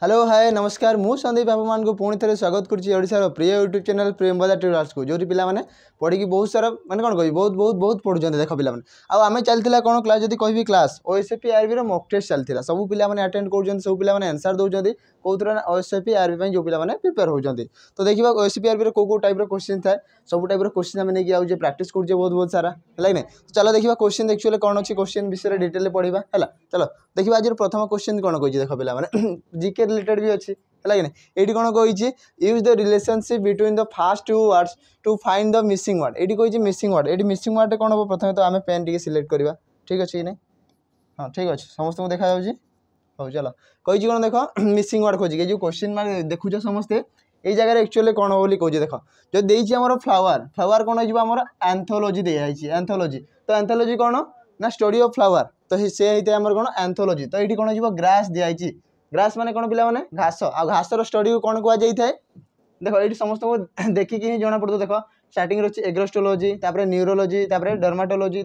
Hello hi नमस्कार मु संदीप बाबू मान को पुणी थे स्वागत करुँचार प्रिय यूट्यूब चैनल प्रेम बजार ट्यूटोरियल्स को जो पिलाने पढ़ी बहुत सारा मैंने कौन कह बहुत बहुत बहुत पढ़ुं देख पिलाने आम चलता कौन क्लास जब कहि class OSAP RB mock test चलता सब पिलाने अटेंड कर सब पिलाने आंसर दौरान कौन ओएसएपी आरबी जो पिलाने प्रिपेयर होती तो देखा ओएसएपी आरबी को टाइप क्वेश्चन थाए सब टाइप क्वेश्चन आम नहीं आए प्रैक्टिस कर बहुत बहुत सारा है ना चलो देखा क्वेश्चन एक्चुअली कौन अच्छी क्वेश्चन विषय डिटेल पढ़ा है चलो देखिए आज प्रथम क्वेश्चन कौन कही देख पिलाने जीके रिलेटेड भी अच्छी है कि ये कौन कही use the relationship between the first two words to find the missing word ये कही मिसिंग वर्ड ये मिसिंग वर्ड कौन हम प्रथम तो आम पेन टी सिलेक्ट करवा ठीक अच्छे कि नहीं हाँ ठीक अच्छे समस्त देखा जाऊँगी हो चलो कही कौन देख मिसिंग वर्ड खोजिक जो क्वेश्चन मार्क देखुच समस्ते ये जगह एक्चुअली कौन बोली कहे देख जो देती आम फ्लावर फ्लावर कौन हो एंथोलॉजी दिखाई एंथोलॉजी तो एंथोलॉजी कौन ना स्टडी ऑफ फ्लावर तो से होता है कौन एंथोलॉजी तो ये कौन हो ग्रास दिखाई ग्रास माने कौन पिला माने घास आ घासर स्टडी को कौन कहुई थाए देख ये समस्त को देखिकी ही जना पड़ो देख स्टार्टिंग रही एग्रोस्टोलॉजी न्यूरोलॉजी डर्माटोलॉजी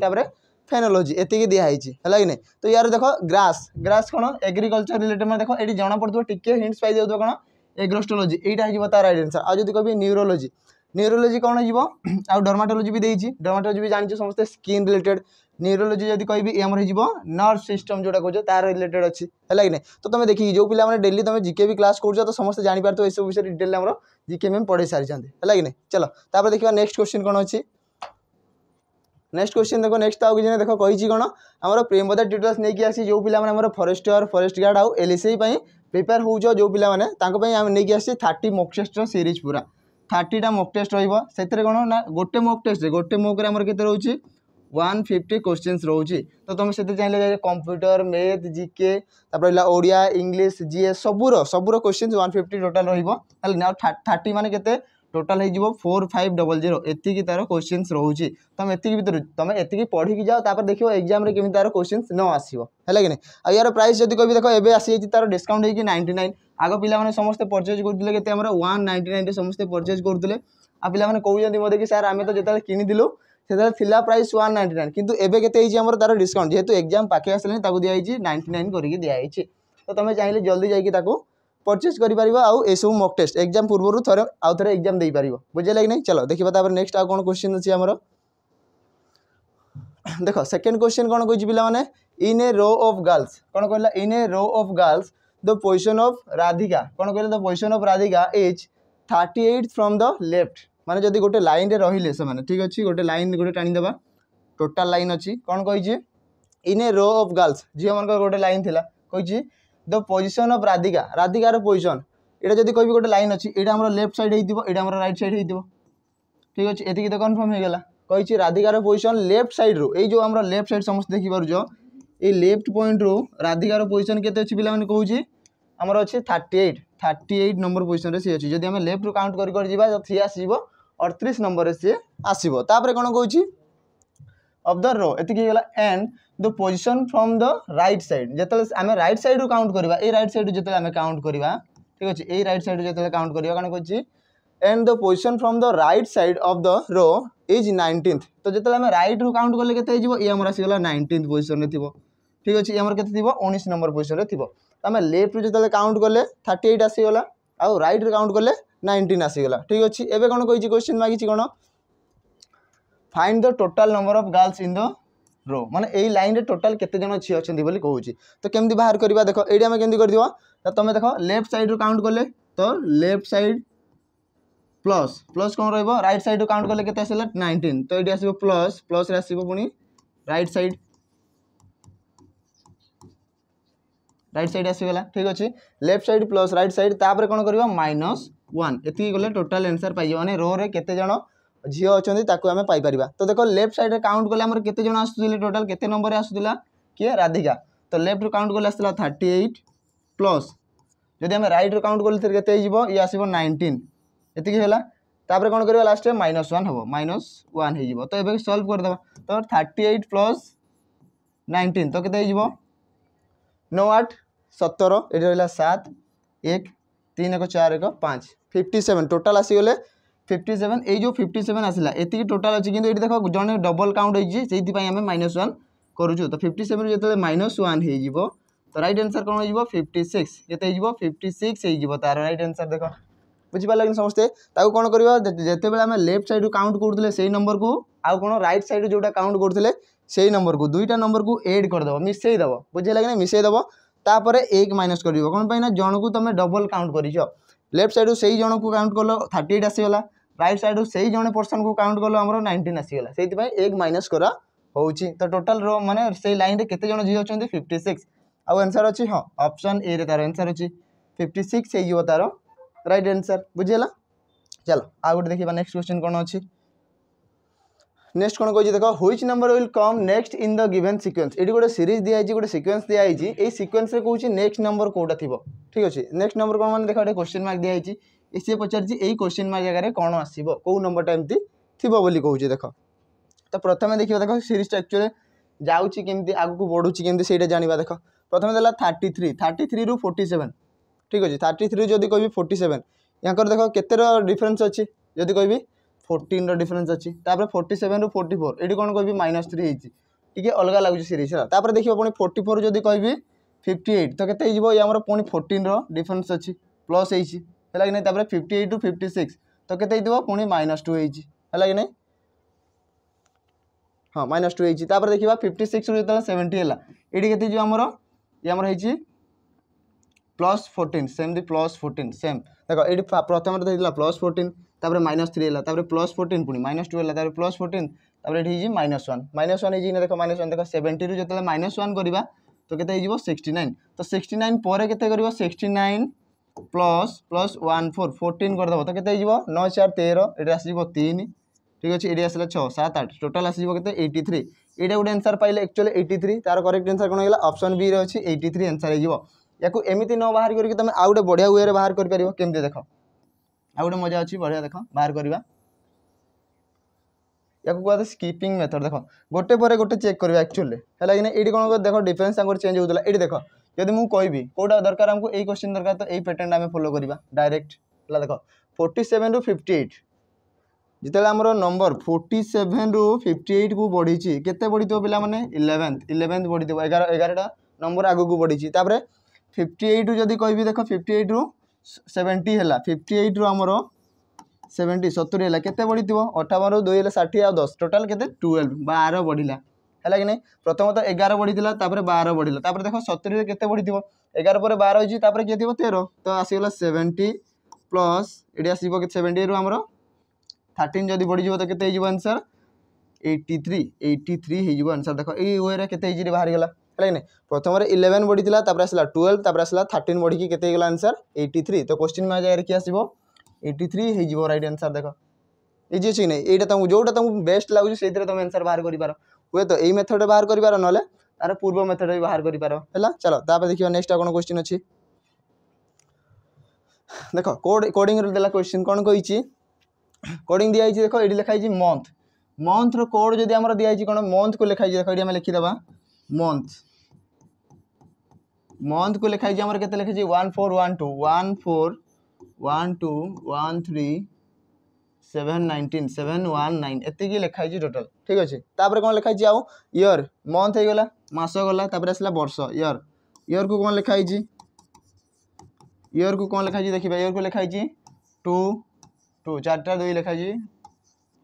फेनोलॉजी एतिकी दिखाई है कि नहीं तो यार देख ग्रास ग्रास कौन एग्रीकल्चर रिलेटेड मैं देख ये जना पड़ो टिके हिंट्स पाई जाऊ कौन एग्रोस्टोलॉजी यहाँ हो तार राइट आंसर आज कभी न्यूरोलॉजी न्यूरोलॉजी कौन हो डर्माटोलॉजी भी देती डर्माटोलॉजी भी जानते समस्त स्किन रिलेटेड न्यूरोलॉजी जब कहि आमर हो नर्व सिस्टम जोटा कह तार रिलेटेड अच्छी है कि नहीं तो तुम देखिए जो पिला डेली तुम जीके भी क्लास कर तो समस्त जापर तो सब विषय डिटेल आम जीके मैम पढ़े सारी है कि नहीं चलो तापर देखा नेक्स्ट क्वेश्चन कौन अच्छी नेक्स्ट क्वेश्चन देखो नेक्स्ट आउ कि देख कही कौन आम प्रेम बजार ट्यूटोरियल्स नहीं आसी जो पिला फॉरेस्टर फॉरेस्ट गार्ड आउ एलएसआई प्रिपेयर हो जो पिलाने नहीं आसी 30 मॉक टेस्ट सीरीज पूरा 30टा मॉक टेस्ट रही कौन ना गोटे मॉक टेस्ट गोटे मॉक के रोचे 150 क्वेश्चंस रोचे तो तुम से चाहिए computer math GK Odia English GS सबूर क्वेश्चन 150 टोटाल रहा 30 मान के टोटाल हो 4500 एतिकी तार क्वेश्चंस रोचे तुम एतिकी भर तुम एतिकी पढ़ी जाओ तापर देखो एग्जाम केमी तार क्वेश्चंस न आसो है कि नहीं आ यार प्राइस जब कह देख एवं आसी तार डिस्काउंट होगी 99 आग पिला समस्ते परचेज करते के 199 समस्ते परचेज करते आ पिला कहते मत कि सार आम तो जो किणु से प्राइस 199 किंतु एबे केते तार डिस्काउंट जेहेतु एग्जाम पाखे आसले दिखाई 99 करके दिखाई तो तुम चाहिए जल्दी जाकि परचेज कर मॉक टेस्ट एग्जाम पूर्व थे आउ थे एग्जाम दे पार बुझे कि नहीं चलो देखिए नेक्स्ट आउ कौन क्वेश्चन अच्छी आमर देख सेकेंड क्वेश्चन कौन कही पाने इन ए रो ऑफ गर्ल्स कौन कहला in a row of girls the position of Radhika कौन कहला the position of Radhika is 38 from the left माने जदि गोटे लाइन रे रहिले से माने ठीक अच्छी गोटे लाइन गोटे टाणी टोटाल लाइन अच्छी कौन कही इन ए रो ऑफ गर्ल्स झील मान गोटे लाइन थिला कही द पोजिशन ऑफ राधिका राधिकार पोजिशन यहाँ जब कह गोटे लाइन अच्छी यहाँ आम लेफ्ट साइड होम राइट साइड हो ठीक अच्छे ये तो कन्फर्म हो गला कही राधिकार पोजिशन लेफ्ट साइड रू ये जो आम लेफ्ट साइड समस्त देखिपुर ये लेफ्ट पॉइंट रू राधिकार पोजिशन के पे कहूँ आमर अच्छे 38 नंबर पोजिशन सी अच्छी जब आम लेफ्ट रू काउंट कर सी आसो 38 नंबर सी आसो तापर कौन कहूँ ऑफ द रो एतिकी गला and the position from the right side जो आम राइट साइड रू काउंट करवा ये राइट साइड जो आम काउंट करवा ठीक अच्छे ये राइट साइड जो काउंट करवा कौन कहूँ and the position from the right side of the row is 19th तो जो आम राइट रू काउंट कले के ये आम आसीगला 19th पोजिशन में थी ठीक अच्छे ये के 19 नंबर पोजिशन में थी तो आम लेफ्ट रू जो काउंट कले 38 आसीगला आउ राइट रू काउंट कले 19 आसीगला ठीक अच्छे एवं कौन कही क्वेश्चन मागिची कौन find the total number of girls in the row माने यही लाइन रे टोटाल केते जन छी अछंती बोली कहूची तो केमती बाहर करबा देखो एडी हम केमती कर दिबा तो तुम देखो लेफ्ट साइड रू काउंट करले तो लेफ्ट साइड प्लस प्लस कौन रहइबो राइट साइड रू काउंट करले केते आसीला 19 तो एडी आसीबो प्लस प्लस रे आसीबो पुनी राइट साइड आसीगला ठीक अच्छे left side plus right side तापर कौन करबा -1 एती गले टोटाल आंसर पाइयो माने रो रे केते जन झील अच्छा आम पाइपर तो देखो लेफ्ट साइड काउंट कले आम केते जन आसुले टोटाल केते नंबर आसुला किए राधिका तो लेफ्ट रू काउंट कले आसला 38 प्लस जदि आम राइट रू काउंट कले केते ये आसो 19 एतिकी होला तापर कौन करबा लास्ट में -1 हम -1 हो तो ये सल्व करदे तो 38 प्लस 19 तो केते 9 8 17 ये रहा 7 1 3 1 4 1 5 57 टोटाल आसीगले 57 ये जो 57 आसला ये टोटाल अच्छी किंतु ये देख जड़े डबल काउंट होती आम -1 करुचु तो 57 जो -1 हो तो राइट आंसर कौन हो 56 केते हो 56 हो तार राइट आंसर देख बुझिपार कि समस्ते ताको कौन करवा जिते बेले आम लेफ्ट साइड काउंट करूँ से नंबर को आउ कौन राइट साइड जोटा काउंट करूँ से नंबर को दुईटा नंबर को एड करदेव मिसेदेव बुझे कि मिसेदेव तापर 1 माइनस कर कौन पाई ना जन को तुम डबल काउंट कर लेफ्ट साइड से जन को काउंट कल 38 आसीगला राइट साइड से जन पर्सन को काउंट कल आम 19 आसीगला से 1 माइनस करा होची तो टोटल रो माने से लाइन रे केते जन झी अछंती 56 आउ आंसर अछि हां ऑप्शन ए रे तार आंसर अछि 56 हे तार राइट आंसर बुझिला चलो आ गोटे देखिबा नेक्स्ट क्वेश्चन कोन अछि नेक्स्ट कोन कहै देखो which number will come next in the given sequence एडी गोटे सीरीज दिया आइछि गोटे सीक्वेंस दिया आइछि ए सीक्वेंस रे कहूछि नेक्स्ट नंबर कोटा थिबो ठीक अछि नेक्स्ट नंबर कोन माने देखो गोटे क्वेश्चन मार्क दिया आइछि एसे पचारछि एई क्वेश्चन मार्क जगह रे कोन आसीबो को नंबर टाइम ती थिबो बोली कहूछि देखो तो प्रथम देखिए देखो सीरीज एक्चुअली जाऊँगी केमती आगू बढ़ुची केमती से जाना देख प्रथम देला 33 रु 47 ठीक अच्छे 33 जदि कह 47 यहाँ देख केतर डिफरेन्स अच्छी जदि कह 14 डिफरेन्स अच्छी 47 रु 44 ये कौन कह -3 टी अलग लगुच सीरीज है देखिए पुणी 44 जदि कह 58 तो केते हो आमर पुणी 14 डिफरेन्स अच्छी प्लस है कि नहीं 58 रु 56 तो केते पुणी -2 है कि नहीं हाँ -2 है देखा 56 रु जो 70 है ये के आमर ये आमर है +14 सेमती +14 सेम देखो ये प्रथम +14 तापर -3 है +14 पुणी -2 है +14 तापर ये -1 देखो -1 देखो 70 रु जो -1 करवा तो केते 69 तो 69 पर केते कर 69 प्लस 14 करदेव तो केते 9 4 13 ये आसो 3 ठीक अच्छे ये आसला 6 7 8 टोटाल आसो के 83 यहाँ गोटे आंसर पाइले एक्चुअली 83 तार करेक्ट आंसर कौन है ऑप्शन बी रे अच्छी 83 आंसर हो या एमती न बाहर करके तुम आउ गोटे बढ़िया वे बाहर कर केमती देख आउ गोटे मजा अच्छी बढ़िया देख बाहर करवा या कहते स्कीपिंग मेथड देख गोटे पर गोटे चेक करवा एक्चुअली है कि ये कौन देख डिफरेन्स चेंज होता है ये देख जब मुझे कहबी कौटा दरकार आमको यही क्वेश्चन दरकार तो यही पैटर्न आम फॉलो करवा डायरेक्ट है देख 47 रु 58 जिते आमर नंबर 47 रु 58 को बढ़ी केते बढ़ी पे मैंने 11th बढ़ी 11टा नंबर आगू को बढ़ी 58 रु जदि कह देख 58 रु 70 है 58 रु आमर 70 70 है केते बढ़ी 58 रु 2 60 आ 10 टोटाल केते 12 बढ़िला है कि नहीं प्रथम तो 11 बढ़ी 12 बढ़िला देख 70 केते बढ़ी 11 पर 12 होइछि किए 13 तो आसीगला 70 प्लस ये आसो 70 रु आमर 13 जदि बढ़ी तो केते आंसर 83 हो आंसर देख ये वे के बाहर गला है नहीं प्रथम 11 बढ़ी आसला 12 आसला 13 बढ़ी के आंसर 83 तो क्वेश्चन में जगह किए आसो 83 हो राइट आंसर देख इजी अच्छी नहीं यहाँ तुमको जोटा तुमको बेस्ट लगुच से तुम आंसर बाहर कर हुए तो यही मेथड बाहर कर ना तार पूर्व मेथड भी बाहर कर चलो तापर देखिए नेक्स्ट कौन क्वेश्चन अच्छी देख कोडिंग देला क्वेश्चन कौन कही कोडिंग दिखाई देख ये लिखाई मंथ मंथ रो कोड जदि आमर दिखाई कौन मंथ को लिखाई देख ये लिखिदेवा मंथ मंथ को लिखाई आमर के लिखाई 1412 719 719 एति लिखाई टोटल ठीक अच्छे तापर कौन लिखाई आउ इयर मंथ हो गला मास गला आसला वर्ष इयर इयर को कौन लिखाई इयर को कौन लिखाई देखिए इयर को लिखाई 2 2 4 2 लिखाई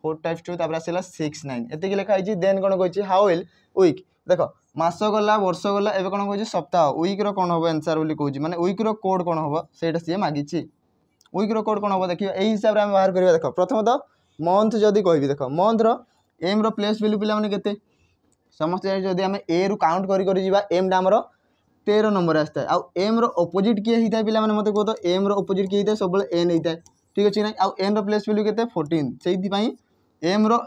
4 टाइम्स 2 तापर आसला 6 9 एति लिखाई देन कौन कही हाउ विल वीक देख मास गला वर्ष गला एवं कौन कह सप्ताह वीक रो कौन हम आंसर बोली कहूँ माने वीक रो कोड कौन हम से सी मागिची वीक रो कोड कौन हम देखिए यही हिसाब से बाहर करवा देख प्रथम तो मंथ जदि कह देख मंथ रो एम रो प्लेस वैल्यू पिला माने केते समस्त जदि आम ए रु काउंट कर एम डा आमर 13 नंबर आसता है आउ एम रो अपोजिट किए होता है पिला माने मते कह तो एम रो अपोजिट किए होता है सब एन होता है ठीक अच्छे ना आउ एन रो प्लेस वैल्यू केते 14 से एम रो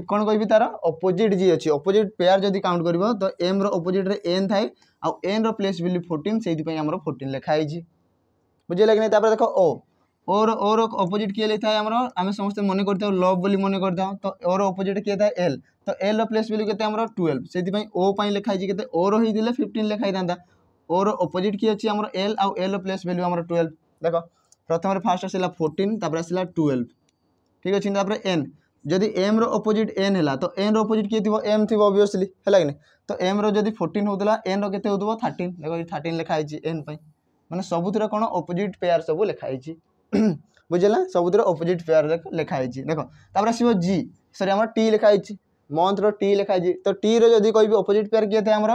कौन कह तार अपोजिट जी अच्छी अपोजिट पेयर जदि काउंट कर तो एम रो अपोजिट रे एन थाए आउ एन रो प्लेस वैल्यू 14 से आमर 14 लिखाई बुझे कि नहीं देख ओर अपोजिट किए लिखा है आम समस्त मन कर लव बोली मन करता तो ओर अपोजिट किए था एल तो एल प्लेस वैल्यू के 12 से ओ लिखाई के ओर होते 15 लिखाई था ओर अपोजिट किए अच्छी आम एल आउ एल प्लेस वैल्यू आम 12 देख प्रथम फास्ट आसला 14 तापर आसला 12 ठीक अच्छे एन जदि एम रो अपोजिट एन है तो एन रो अपोजिट किए थी एम थी ऑब्वियसली है कि तो एम रो जदि 14 होता एन रो केते होतबो 13 देखो 13 लिखा है एन पाई माने सबुतिर कौन अपोजिट पेयर सब लिखाई बुझेगा सबुतिर अपोजिट पेयर लिखाई देखो तापर आसो जी सॉरी आम टी लिखाई मंथ रो टी लिखाई तो टी रो जदि कह अपोजिट पेयर किए थे आम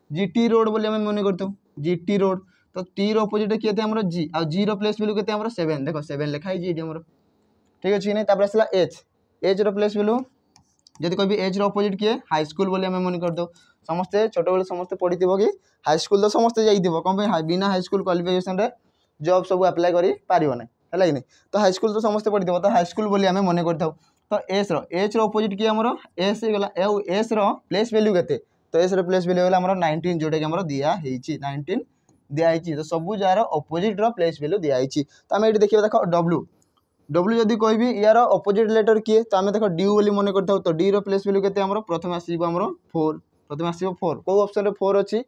जीटी रोड बोली आम मन करता जीटी रोड तो टी रो अपोजिट किए थे आम जी आ जी रो प्लेस वैल्यू केते आम 7 देखो 7 लिखाई ठीक अच्छे नहीं तापर आसला एच एच रो प्लेस वैल्यू जदि कह एच रो अपोजिट किए हाई स्कूल बोली आम मन कर दो समस्ते छोट बेले समस्ते पढ़ी कि हाई स्कूल तो समस्ते जाइए कौन बिना हाई स्कूल क्वालिफिकेशन रे जॉब सब अप्लाई करि पारिबो ना है कि नहीं तो हाई स्कूल तो समस्ते पढ़ी तो हाई स्कूल बोली आम मन कर तो एच रो अपोजिट किए आमर एस गला एस रो प्लेस वैल्यू केते तो एस रो प्लेस वैल्यू गला 19 जोटा कि आमर दिया 19 दिखाई तो सब जार अपोजिट रो प्लेस वैल्यू दिखाई तो आम ये देखिए देख डब्ल्यू डब्ल्यू जदि कह यार अपोजिट लेटर किए तो आम देख डी बोली मन कर तो डी रो प्लेस वैल्यू केते आमर प्रथम आसो आमर 4 प्रथम आसो 4 कौ ऑप्शन रे 4 अच्छी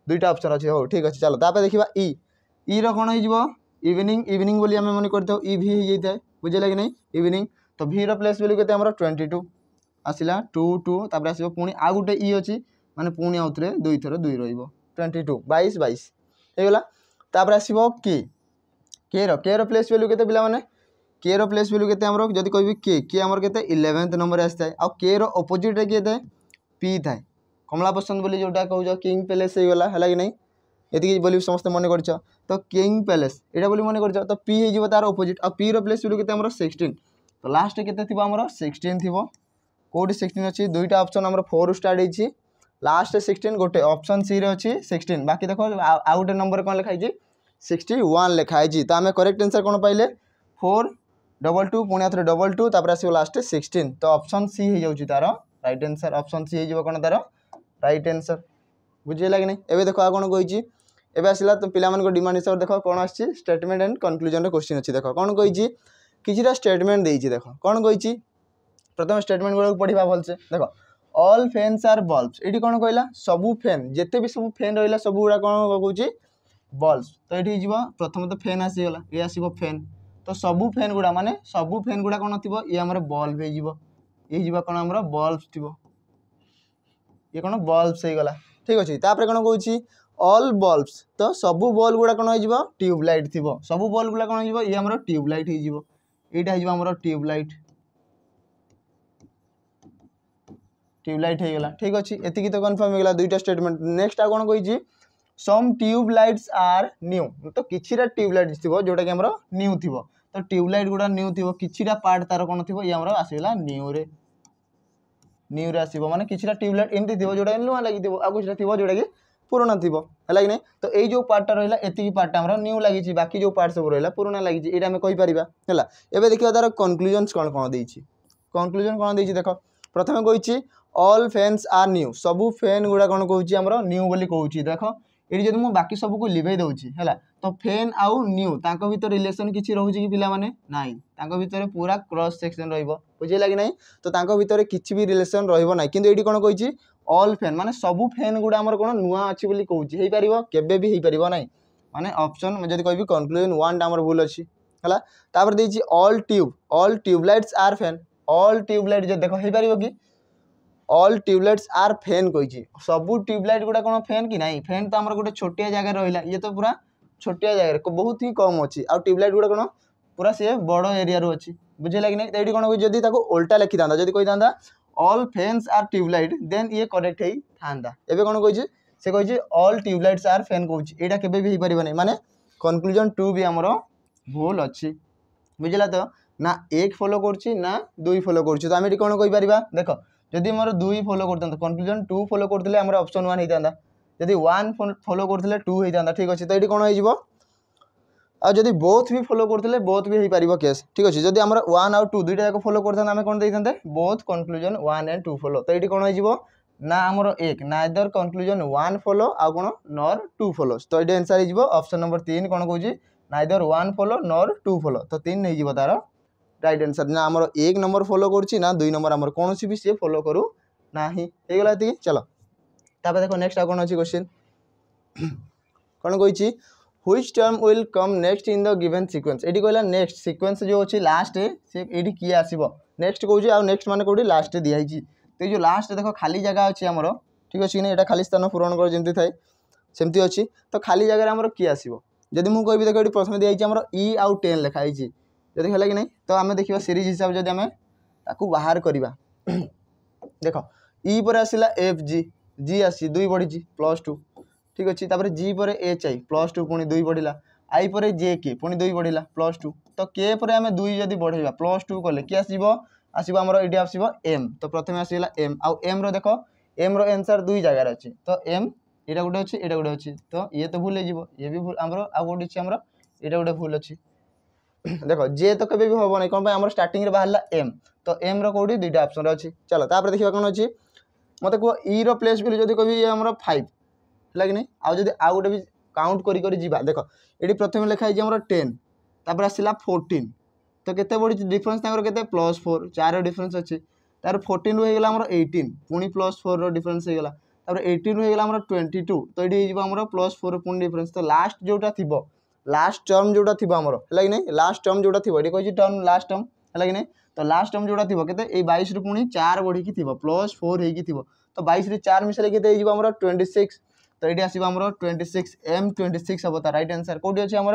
दुईटा ऑप्शन अच्छी हो ठीक अच्छे चलो तापर देखा ई रो कौन हो इवनिंग इवनिंग बोली आम मन कर ई भी हो जाए बुझे कि नहीं इवनिंग तो भी रो प्लेस वैल्यू केते आमर 22 आसला 2 2 तापर आसो पुणी आ गोटे ई अच्छी माने पुणी आउ थे 2 थर 2 रहिबो 22 22 22 हेगला तापर आसो के रो प्लेस वैल्यू केते पिला माने के रो प्लेस वैल्यू केते हमरो जदि कहबी के हमर केते 11th नंबर आस्ता है आ के रो अपोजिट रे के थाए पी थाए कमला पसंद बोली जोटा कहूज किंग पैलेस हो गला है कि नहीं ये बोली समस्त मन कर तो किंग पैलेस यहाँ बोली मन कर तो पी हो तार अपोजिट आ पी रो प्लेस वैल्यू केते हमर 16 तो लास्ट केते थिबो हमर 16 थिबो कोडी 16 अछि दुईटा ऑप्शन हमर 4 स्टार्ट होईछि लास्ट 16 गोटे ऑप्शन सी रे अछि 16 बाकी देखो आ गोटे नंबर कोन लिखाई छी 61 लिखाई तो आम करेक्ट आंसर कौन पाइले 4 डबल 2 पुणी आथरे डबल 2 तापर आसो लास्ट 16 तो ऑप्शन सी हो जाउछि तार राइट आंसर ऑप्शन सी हो कौन तार राइट आंसर बुझेगा कि नहीं एबे देखो आ कौन कही एबे आसला तो पिला मन को डिमांड हिसाब देखो कौन आछि स्टेटमेंट एंड कंक्लूजन रे क्वेश्चन अछि देखो कौन कही किछिटा स्टेटमेंट देइछि देखो कौन कही प्रथम स्टेटमेंट गुड़ा पढ़ा भलसे देखो ऑल फैन्स आर बल्ब्स ये कौन कहला सबू फैन जिते भी सब फैन रहा सब गुड़ा कौन कहूँ बल्ब्स तो ये प्रथम तो फैन आसीगला ये आसो फैन तो सबू फैन गुड़ा माने सबू फैन गुड़ा कौन थी ये आम बल्ब हो कौन आम बल्ब्स थी ये कौन बल्ब्स हो गला ठीक अच्छे तापर कौन कहूँ ऑल बल्ब्स तो सबू बल्ब गुड़ा कौन हो ट्यूबलाइट थी सबू बल्ब गुड़ा कौन हो ये आम ट्यूबलाइट हो यहाँ ट्यूबलाइट ट्यूबलाइट हो गला ठीक अच्छे एतिकी तो कन्फर्म हो गला दुईटा स्टेटमेंट नेक्स्ट आ कौन कही सम ट्यूबलाइट्स आर न्यू तो किछिटा ट्यूबलाइट थी जोटा कि आमर न्यू थी तो ट्यूबलाइट गुड़ा न्यू थी किछिटा पार्ट तार कौन थी ये आमर आसगला न्यू रे आसो माने किछिटा ट्यूबलाइट एमती थी जोटा नुआ लगी आ कुछ थी जोटा कि पुराना थी है कि नहीं तो ये जो पार्टा रहा एति पार्ट आमर न्यू लगी बाकी जो पार्ट सब रहा पुराना लगी ये आम कहीपर है एवं देखिए तार कनक्लूजन्स कौन कौन देती कनक्लूजन कौन देती देख प्रथम कही ऑल फैन्स आर न्यू सबू फैन गुड़ा कौन कहूँ आमर न्यू बोली कहूँ देख ये जब मुझे बाकी सबको लिभे दूसरी है तो फैन आउ न्यू तांको भीतर रिलेशन किसी रोचे कि पिला माने नाई तांको भीतर पूरा क्रॉस सेक्शन रहिबो बुझेला कि नहीं तो तांको भीतर किसी भी रिलेशन रहिबो ना किंतु एठी कोन कहिछि ऑल फैन माने सबु फैन गुडा हमर कोन नुआ अछि बोली कहूछि हेइ परिबो केबे भी हेइ परिबो नाही माने ऑप्शन मैं जदि कहबी कंक्लूजन 1 टा हमर भूल अछि हला तापर देछि all tubelights are fan all tubelight जे देखो हेइ परिबो कि ऑल ट्यूबलाइट्स आर फैन कही सबू ट्यूबलाइट गुड़ा कौन फैन कि नहीं फैन तो आम गोटे छोटिया जगह रहा ये तो पूरा छोटिया जगह बहुत ही कम अच्छी आ ट्यूबलाइट गुड़ा कौन पूरा सी बड़ एरिया रू अच्छी बुझेगा कि नहीं तो ये कौन जदि उल्टा लिखि था जदि कही था all fans are tubelight then ये करेक्ट ही था एवं कौन कही से कही ऑल ट्यूबलाइट्स आर फैन कौच यहाँ केवे भी हो पार नहीं माने कनक्लूजन 2 भी आमर भूल अच्छी बुझला तो ना 1 फॉलो कर ना 2 फॉलो कर आम ये कौन कहीपर देख जदि मोर 2 फॉलो करता कनक्लूजन 2 फॉलो करते आम ऑप्शन 1 होता जदि 1 फॉलो करते 2 होता ठीक अच्छे तो ये कौन हो जदि बोथ भी फॉलो करते बोथ भी हो पार केस ठीक अच्छे जदि आम 1 आउ 2 दुईटा जाक फॉलो करते आम कौन देते बोथ कनक्लूजन 1 एंड 2 फॉलो तो ये कौन हो ना आमर 1 नाइदर कनक्लूजन 1 फॉलो आउ कौन नॉर 2 फॉलो तो ये आंसर हो ऑप्शन नंबर 3 कौन कहूँ नाइदर 1 फॉलो नॉर 2 फॉलो तो 3 नहीं तार राइट आंसर ना आमर 1 नंबर फॉलो करुच्ची ना 2 नंबर आमर कौन भी सी फॉलो करू ना ही गला चलो तापर देखो नेक्स्ट कौन अच्छी क्वेश्चन कौन कही which term will come next in the given sequence eighty कहला नेक्स्ट सीक्वेंस जो अच्छी लास्ट से ये किए आसो नेक्स्ट कौन आ नेक्स्ट मान कौटी लास्ट दिखाई तो ये जो लास्ट देख खाली जगह अच्छी आमर ठीक अच्छे कि यहाँ खाली स्थान पूरण कर जमी थाए सेमती अच्छी तो खाली जगह आमर किए आसो जदि मुझे कहबी देख ये प्रथम दिखाई आमर ई आउ 10 लिखाई जदि है कि नहीं तो आम देखा सीरीज हिसाब से आम ताकू बाहर करवा देख ई पर आसला एफ जी जी आसी 2 बढ़ी +2 ठीक अच्छे तापर जी पर एच आई +2 पुणी 2 बढ़ला आई पर जे के पुणी 2 बढ़ला +2 तो के पर आम 2 जदि बढ़ेगा +2 कले कि आसो आमर ये आसो एम तो प्रथम आसला एम आउ एम रो देख एम रो आंसर 2 जगार अच्छे तो एम यहाँ गोटे अच्छे यहाँ गोटे अच्छे तो ये तो भूल हो ये भी भूल आमर आउ गोटे अच्छे आमर यहाँ गोटे भूल अच्छी देख जे तो केबे भी हम ना कौन आम स्टार्टिंग रे बाहर एम तो एम रोटी 2टा ऑप्शन अच्छी चलो तापर देखा कौन अच्छी मत कह ई रो प्लेस भी जब कह आम 5 है कि नहीं आउ जब आउ गोटे भी काउंट करी जीवा देख ये प्रथम लिखाई आम 10 तापर आसला 14 तो केते बढ़ी डिफरेंस के +4 4 डिफरेंस अच्छी तार 14 रु होगा आम 18 पुणी +4 रो डिफरेंस होगा तापर 18 रु होगा आम 22 तो ये आम +4 पुणी डिफरेंस तो लास्ट जोटा थी लास्ट टर्म जोटा थी आमर है कि नहीं लास्ट टर्म जोटा थी ये कही टर्म लास्ट टर्म है कि नहीं तो लास्ट टर्म जोटा थी के 22 रु पुणी 4 बढ़ी थी +4 हो तो 22 रे 4 मिसले के 26 तो ये आसो आमर 26 M26 हम तार राइट आंसर कौटी अच्छे आमर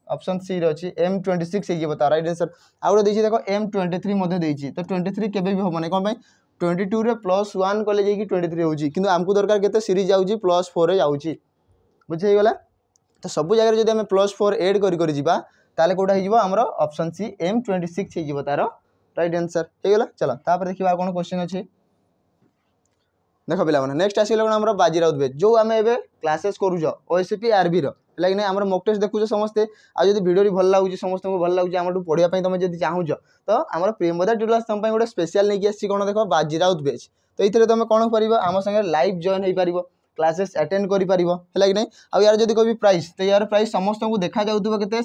ऑप्शन सी अच्छी M26 हो तार राइट आंसर आउ गोटे देखो M23 तो 23 केबे भी हम ना कौन 22 रे +1 कले जाइए 23 होगी कि आमको दरकार के सीरीज जाऊँगी +4 जाऊँगी बुझेगा तो सब जगह जब आम +4 एड करा ताले कौटा हो आमर ऑप्शन सी M26 हो तार राइट आंसर होगा चलो तापर देखा कौन क्वेश्चन अच्छे देख पे नेक्स्ट आसगला कौन आम बाजीराउत बैच जो आम ए क्लासेस करूँ ओएसपी आरबी है कि आम मॉक टेस्ट देखुच समस्ते आज भिडियो भल लगुच समस्त भल लगुच आम पढ़ाई तुम जब चाहूँ तो आम प्रेमदा ट्यूटोरियल्स तुम गोटे स्पेशल नहीं आसी कौन देख बाजीराउत बैच तो ये तुम कौन कर आम संगे लाइव जॉइन हो पार क्लासेस अटेंड कर पार है कि नहीं आउ यार जब कभी प्राइस तो यार प्राइस समस्त को देखा जाऊँ के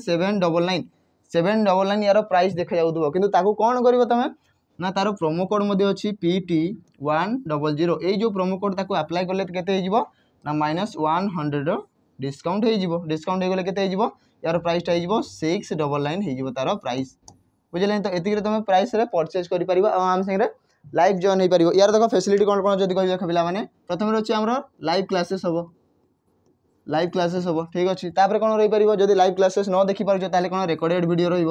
799 यार प्राइस देखा जाऊँ कि कौन कर तुम ना तार प्रोमो कोड अच्छी PT100 ये प्रोमो कोड ताको अप्लाई कले केते ना -100 डिस्काउंट हो डिस्काउंट हो गले केते यार प्राइसटा हो 699 हो तार प्राइस बुझे तो ये तुम प्राइस रे परचेज कर पार आम संगे लाइव जॉइन हो पार यार देख फैसिलिटी कौन कौन जब कह देख पे प्रथम अच्छे आम लाइव क्लासेस हम ठीक अच्छे तापर कौन रही पार जब लाइव क्लासेस न देखी पार्छ कौन रेकर्डेड वीडियो रही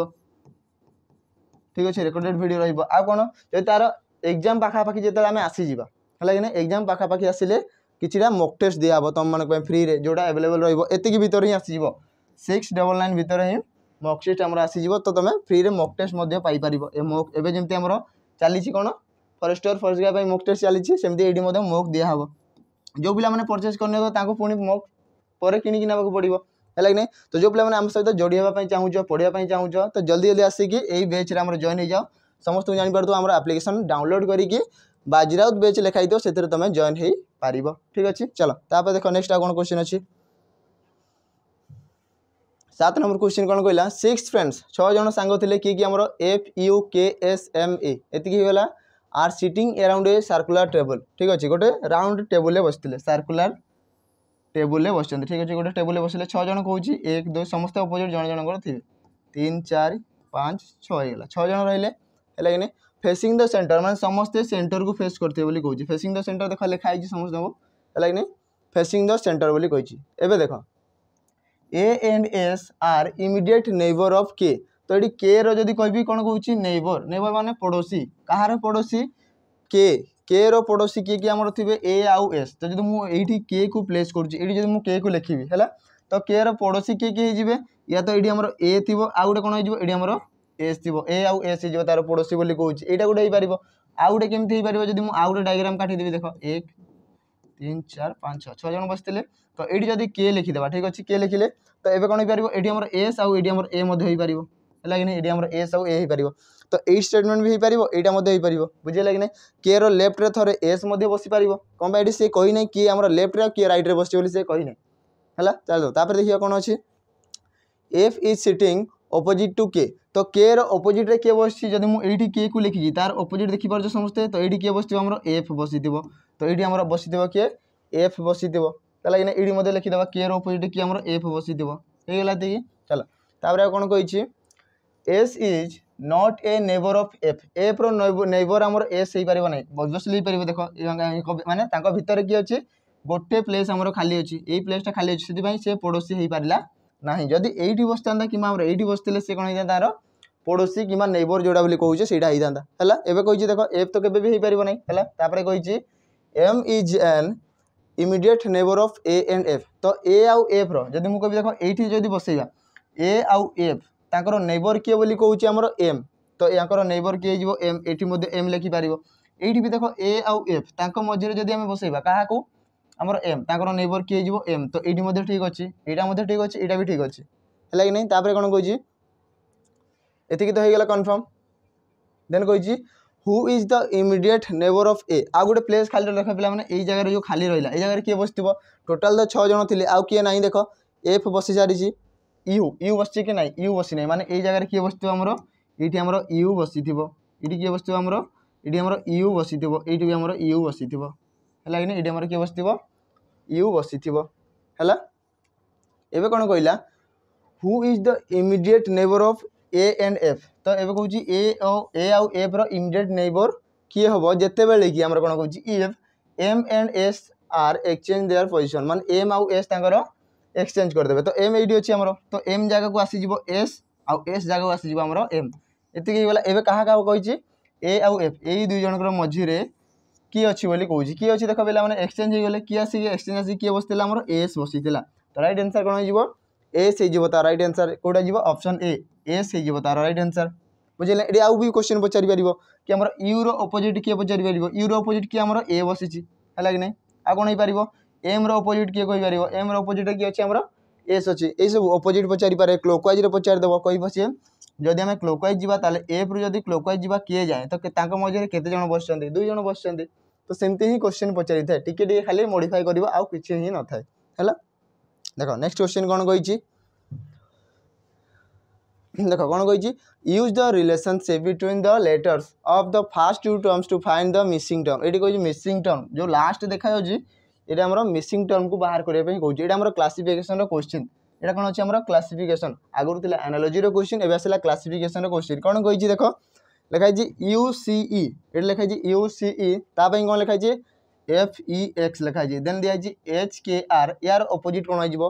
ठीक अच्छे रेकर्डेड वीडियो रही कौन जब तार एग्जाम पाखापाखि जो आम आसीजा है कि एग्जाम पाखापाखि आसिले किछिटा मॉक टेस्ट दिया तुम मान फ्री रे जोटा अवेलेबल रही भितर ही आसीज 699 भितर ही मॉक टेस्ट आम आसीज तो तुम फ्री रे मॉक टेस्ट पाइपर एवं जमी आम चली कौन forester forest guard mock test चली सेमती ये मॉक दिहब जो पिला मैंने परचेज करने पुणी मॉक पर किणिकी ना पड़ो है कि नहीं तो जो पे आम सहित जोड़ी होगापी चाहूँ पढ़ाई चाहूँ तो जल्दी जल्दी आसिकी यही बैच रे जॉइन हो जाओ समस्त को जापर आम एप्लिकेशन डाउनलोड करके बाजीराउत बैच लिखाई दो से तुम जॉइन हो पार ठीक अच्छे चलो तापर देख नेक्स्ट आ कौन क्वेश्चन अच्छी 7 नंबर क्वेश्चन कौन कहला 6 फ्रेंड्स 6 जन सांग थे कि आम FUKSMA एति होगा are sitting around a circular table ठीक अच्छे गोटे राउंड टेबुल बसते सर्कुलर टेबुल बस ठीक अच्छे गोटे टेबुल बसले 6 जन कहूँ 1 2 समस्त अपोजिट जन जनकर थे 3 4 5 6 होगा 6 जन रही है कि नहीं फेसिंग द सेंटर माने समस्ते सेंटर को फेस करते बोली कहूँ फेसिंग द सेंटर देख लिखाई समस्त को है कि नहीं फेसिंग द सेंटर बोली कही एवं देख A and S are immediate neighbour of K तो ये के रदि कह कौन कहूँ नेबर नेबर माने पड़ोसी कहार पड़ोसी के रो पड़ोसी किए कि आम थे ए आउ एस तो जब मुझे के को प्लेस करूँ के को लिखी है तो के रो पड़ोसी किए किए हो या तो ये आम ए थी आउ गोटे कौन हो आम एस थी ए आउ एस हो तार पड़ोसी बोली कहूँ यहाँ गोटे हो आउ गोटे केमती हो पार जब मुझे आउ गोटे डायग्राम काटिदेवी देख 1 3 4 5 6 जन बसते तो ये जब के लिखिदेवा ठीक अच्छे के लिखिले तो ये कौन हो पार ये आम एस आउ ये आम ए हो पार है कि ये आम एस आउ ए हो पार तो ये स्टेटमेंट भी हो पार यहाँ हो पार बुझे कि नहीं के रो लेफ्ट रे थोड़े एस बसी पार कौन ये सी कही ना किए आम लेफ्ट रे किए रईट रे बस से कही ना है चलो तापर देखिए कौन अच्छे F is sitting opposite to K तो के रो अपोजिट रे के बसी जब मुझे के को लिखी तार अपोजिट देखिपार समस्ते तो ये किए बस आम एफ बसी तो ये बसी किए एफ बसी ताला इने इडी मध्ये लिखि देबा के रो अपोजिट की हमर एफ बसी दिबो हे गेला ती चलो तापर कोन कहिछि S is not a neighbour of F row neighbour हमर एस हे परिबो नै ऑब्वियसली परिबो देखो माने तांको भीतर की अछि गोटे प्लेस हमर खाली अछि एई प्लेसटा खाली अछि सेति भाई से पड़ोसी हे परिला नाही जदी एइठी बसतांदा कि हमर एइठी बसतिले से कोन हे तारो पड़ोसी कि नेबर जोड़ा बोली कहूचे सेटा ही था है एवं कही देख एफ तो केबे भी हो पार ना है कही M is an immediate neighbour of A and F तो ए आउ एफ रदि मुझे देख ये जब बसैया ए आउ एफ तांकर नेबर किए बोली कहूचे आमर एम तो या नेबर किए हो एम ये एम लिखिपार ये भी देख ए आउ एफ तांको मझे जब आम बसैबा क्या आमर एम तांकर नेबर किए हो एम तो ये ठीक अच्छे यहाँ ठीक अच्छे यहाँ भी ठीक अच्छे है कि नहीं कौन कही एतिकी तो होगा कन्फर्म देन कही who is the immediate neighbour of a आ गोटे प्लेस खाली देख पे जगह जो खाली रहा ये जगह किए बस टोटाल तो 6 जन थे आउ किए ना देख एफ बसी सारी यू यू बस कि ना यू बसी ना माने जगह किए बस ये यू बसी ये किए बस ये यू बसी ये भी आम यू बसी है कि ये किए बस यू बसी है एवं कौन कहला who is the immediate neighbour of A and F तो ये कौन ए आउ एफ रो इमिडिएट नेबर किए हम जिते बेले कि आम कौन कौन if M and S are exchange their position मान एम आउ एस तांकर एक्सचेंज करदे तो एम ये अच्छी आमर तो एम जगह को आसीज एस आउ एस जगह को आसीज आमर एम एतिक होगा एवं क्या कही ए आउ एफ यही दुई जन मझे किए अच्छी बोली कहूँ किए अच्छी देख पे मैंने एक्सचेंज हो गले किए आसिक एक्सचेंज आसिक किए बसला आमर एस बसी तो राइट आंसर कौन हो एस हो तार राइट आंसर कौटा जी ऑप्शन ए एस हो तार राइट आंसर बुझे ये आउ भी क्वेश्चन पचारि पार कि आम यू रो अपोजिट किए पचारि पार यू रो अपोजिट किए आम ए बसी है कि नहीं आ कौन हो पार एम रो अपोजिट किए कही पार एम रो अपोजिट किए अच्छे आम एस अच्छी यही सब अपोजिट पचारि पारे क्लोकवाइज पचारिदेव कह सी जदि आम क्लोकवाइज जावा ताले एफ रु जदि क्लोकवाइज जावा किए जाए तो मझे केते जन बस 2 जन बस तो सेमती ही क्वेश्चन पचारि थाए टिके खाली मॉडिफाई करिवो आउ किछि ही न थाए हैला देखो नेक्स्ट क्वेश्चन कौन कही देख कौन कही use the relationship between the letters of the first 2 terms to find the missing term ये कही मिसिंग टर्म जो लास्ट देखा ये आम मिसिंग टर्म को बाहर करने कहूँ ये आम क्लासिफिकेशन क्वेश्चन यहाँ कौन अच्छे आम क्लासिफिकेशन आगुरी थी एनालॉजी क्वेश्चन एवं आसला क्लासिफिकेशन क्वेश्चन कौन कही देख लिखाई यूसीई ये लिखाई यूसीई तापाई कौन लिखाई FEX लिखाई देन दिखाई HKR यार अपोजिट कौन हो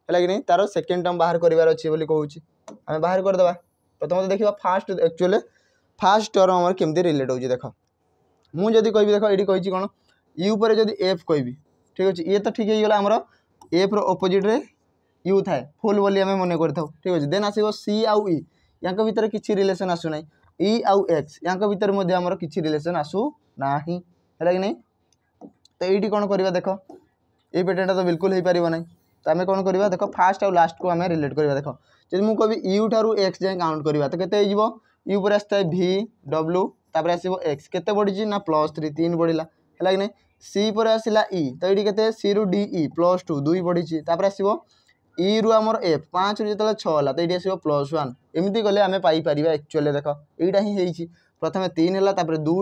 है कि नहीं तार सेकेंड टर्म बाहर करार अच्छे बोली कहूँ आम बाहर करदे प्रथम तो देखा फास्ट एक्चुअली फास्ट टर्म आम केमती रिलेट हो देख मुझे कहि देख ये कही कौन यू पर जब एफ कहि ठीक अच्छे ये तो ठीक है आमर एफ रो अपोजिट रे यू थाए फुल बोली आम मन कर ठीक अच्छे देन आसो सी आउ ई या भितर किसी रिलेशन आसुना ई आउ एक्स या भितर आमर किसी रिलेशन आसू ना है कि नहीं तो ये कौन करवा देख ये पैटर्न तो बिल्कुल हो पार ना तो आम कौन करवा देख फास्ट आउ लास्ट को आम रिलेट करवा देख जब मुझे कह यू ठारू एक्स जाए काउंट करवा तो केते यू पर आसता है भि डब्ल्यू तापर आसो एक्स केते बढ़ी ना +3 3 बढ़ला है कि नहीं सी पर आसला ई तो ये के सी रु डी ई +2 2 बढ़ी तापर आसो ई रु आमर एफ 5 रु जो 6 है तो ये आसो +1 एमती गले आम पाइपर एक्चुअली देख यहीटा ही प्रथम 3 है 2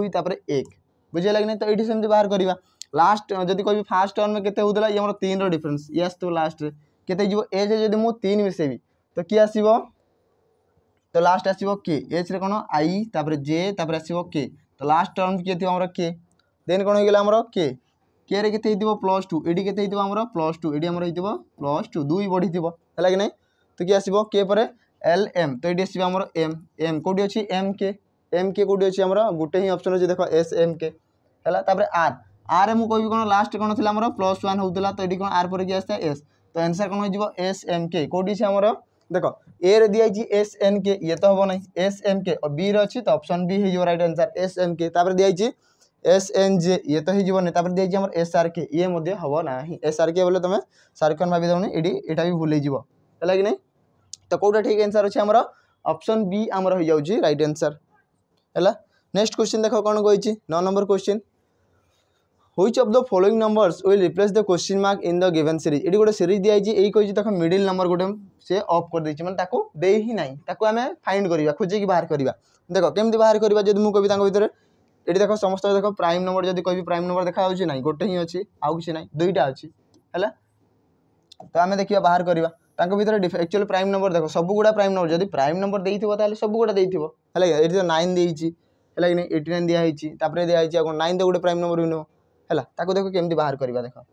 1 बुझेगा कि नहीं तो ये सेमती बाहर करवा लास्ट जब कह फास्ट टर्म में केते होउतला ये हमर 3 रो डिफरेंस ये आसतो लास्ट रे केते जीवो एज जदि मु 3 मिसेबी तो किए आसीबो तो लास्ट आसीबो के एच रे कोन आई तापर जे तापर आसीबो के तो लास्ट टर्म किए थिबो हमर के देन कोन हो गेला हमर के रे केते हिथिबो +2 एडी केते हिथिबो हमर +2 एडी हमर हिथिबो +2 2 बढ़ी थिबो हला कि नहीं तो किए आसीबो के पर एल एम तो एडी आसीबो हमर एम एम कोडी अछि एम के कोडी अछि हमर गुटे ही ऑप्शन अछि देखो एस एम के हला तापर आर आर मु कहि कोन लास्ट कोन थिला हमर +1 होउतला तो एडी कोन आर पर कि आस्ता एस तो आंसर कोन हो जिवो एस एम के कोडी छै हमर देखो ए रे दिया जी एस एन के ये तो हम ना एस एम के और बी रे अछि तो ऑप्शन बी हो राइट आंसर एस एम के तापर दिया जी एस एन जे ये तो हो नै तापर दिया जी हमर एस आर के ये मध्ये हबो नाही एस आर के बोले तुम सार्कन भाबी दउनी एडी एटा भी भूल जिवो हला कि नहीं तो कोटा ठीक आंसर अछि हमर ऑप्शन बी हमर हो जाउ जी राइट आंसर हला नेक्स्ट क्वेश्चन देखो कोन कहै छी 9 number question Which of the following numbers will replace the question mark in the given series ये गोटे सीरीज दिखाई यही कही देख मिडिल नंबर गोटे से ऑफ कर देछि माने ताको दे ही नहीं ताको आमे फाइंड करबा खोजे की बाहर करबा देखो केमती बाहर करबा जदि मु कहि तांको भीतर एटी देखो समस्त देखो प्राइम नंबर जदि कहि प्राइम नंबर देखा होछि नहीं गोटे ही अछि आउ किछि नहीं दुईटा अछि हैला तो आम देखा बाहर करवा भर एक्चुअली प्राइम नंबर देख सब गुड़ा प्राइम नंबर जब प्राइम नंबर देते सब गुड़ा देते है तो 9 देती है कि 89 दिखाई दिखाई कौन 9 तो गोटे प्राइम नंबर भी नुह है देख केमती बाहर करवा देख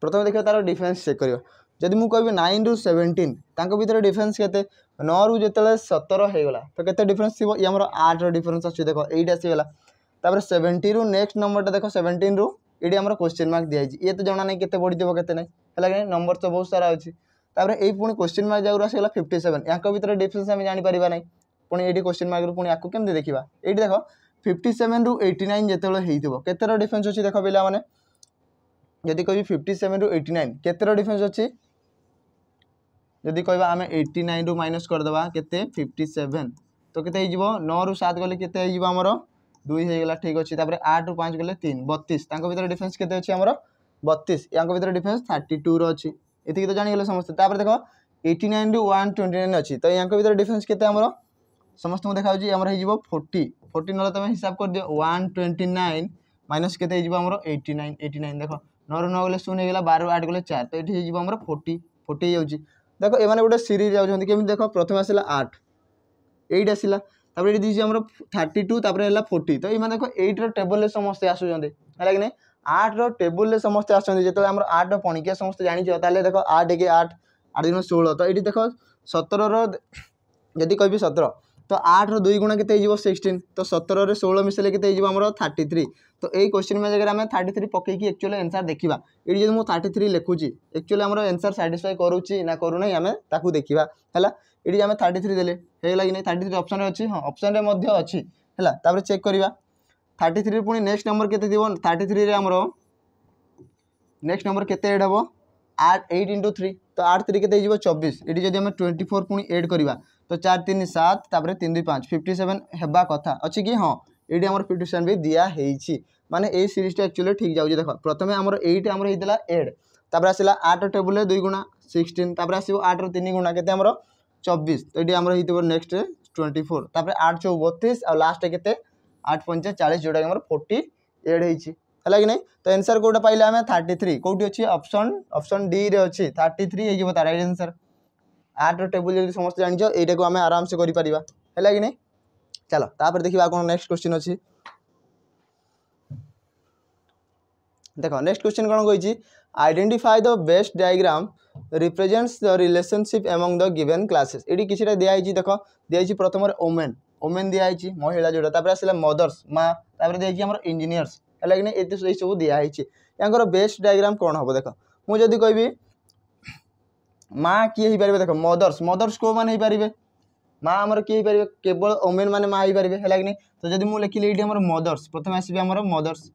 प्रथम देखिए तार डिफरेन्स चेक कर जदि मुझे कह 9 रू 17 भर डिफरेन्स के 9 रू जो 17 होगा तो के डिफरेन्स थी ये 8 डिफरेन्स अच्छी देख 8 आसीगला 70 रू नेक्स्ट नंबर देख 17 रू ये आम क्वेश्चन मार्क दिखाई ये तो जना नहीं के बढ़ीज के नहीं नंबर तो बहुत सारा अच्छी ये पुणी क्वेश्चन मार्क जगह आसगला 57 या भर डिफरेन्स आम जापर ना पुणी ये क्वेश्चन मार्क पुणी आपको केमती देखा ये देख 57 रू 89 जो के डिफरेन्स अच्छी देख पिला माने जदि कह 57 रू 89 केतर डिफरेन्स अच्छी जदि कह आम 89 रू माइनस करदे के 57 तो के 9 रू 7 गले के आमर 2 होगा ठीक अच्छे 8 रू 5 गले 3 32 भर डिफरेन्स के अच्छी आमर 32 या भर डिफरेन्स 32 रही ये तो जानीगले समस्त देख 89 रू 129 अच्छी तो यहाँ भर डिफरेन्स के समस्त देखा 40 40 ना तुम हिसाब कर दियो 129 माइनस के 89 देख 9 रू 9 गले 0 होगा 12 रू 8 गले 4 तो ये आमर 40 40 जाऊँगी देख ये गोटे सीरीज जाऊँगी केमी देख प्रथम आसला 8 8 आसला ये दीजिए आमर 32 है 40 तो ये देख 8 टेबल समस्ते आसुँच है कि नहीं 8 टेबल समस्ते आसुँच जो आम 8 पणिकिया समस्त जानी देख 8 के 8 8 दिन 16 तो ये देख 17 जदि कह 17 तो 8 रो 2 गुणा के 16 तो 17 रे 16 मिसले के आमर 33 तो यही क्वेश्चन में जगह आम 33 पकईकि एक्चुअली आंसर देखा ये जो मुझे 33 लिखुची एक्चुअली आमर आंसर साटिस्फाई करुच्ची ना करूना आम ताकू देखा है ये आम 33 देले होगा कि नहीं 33 ऑप्शन अच्छी हाँ ऑप्शन में अच्छी है चेक करवा 33 पुणी नेक्स्ट नंबर के 33 आमर नेक्स्ट नंबर के एड हम 8 इंटू 3 तो 8 3 के 24 ये जब आम 24 पुणी एड करवा तो 4 3 7 3 2 5 57 हेबा कथा अच्छी कि हाँ ये आम 57 भी दिखाई माने ये सीरीज एक्चुअली ठीक जाऊँगी देख प्रथम आमर 8 आमर होता एड आसला 8 टेबुल 2 गुणा 16 आसो 8 रो 3 गुणा के 24 तो ये आमर हो नेक्स्ट 24 8 चौ 32 और लास्ट के 8 5 40 जोटा आमर 40 एड है कि नहीं तो आंसर कौटा पाइले आम 33 कौटी अच्छी ऑप्शन डी रे अच्छी 33 हो तार राइट आंसर 8 टेबुल जब समस्त जान यू आम आराम से करें है कि नहीं चलो तापर देखा कौन नेक्स्ट क्वेश्चन अच्छी देख नेक्स्ट क्वेश्चन कौन कही identify the best diagram represents the relationship among the given classes ये किसी दिखाई देख दिखाई प्रथम ओमेन ओमेन दिखाई महिला जोटा आसला मदर्स माँ दिखाई आम इंजीनियर्स है कि नहीं ये सब दिखाई या बेस्ट डायग्राम कौन हम देख मुझे कहि माँ किए पारे देख मदर्स मदर्स को मैंने पारे माँ आमर किए पारे केवल ओमेन मैंने माँ पारे है कि नहीं तो जब मुझे लिखिली ये मदर्स प्रथम आसबे आमर मदर्स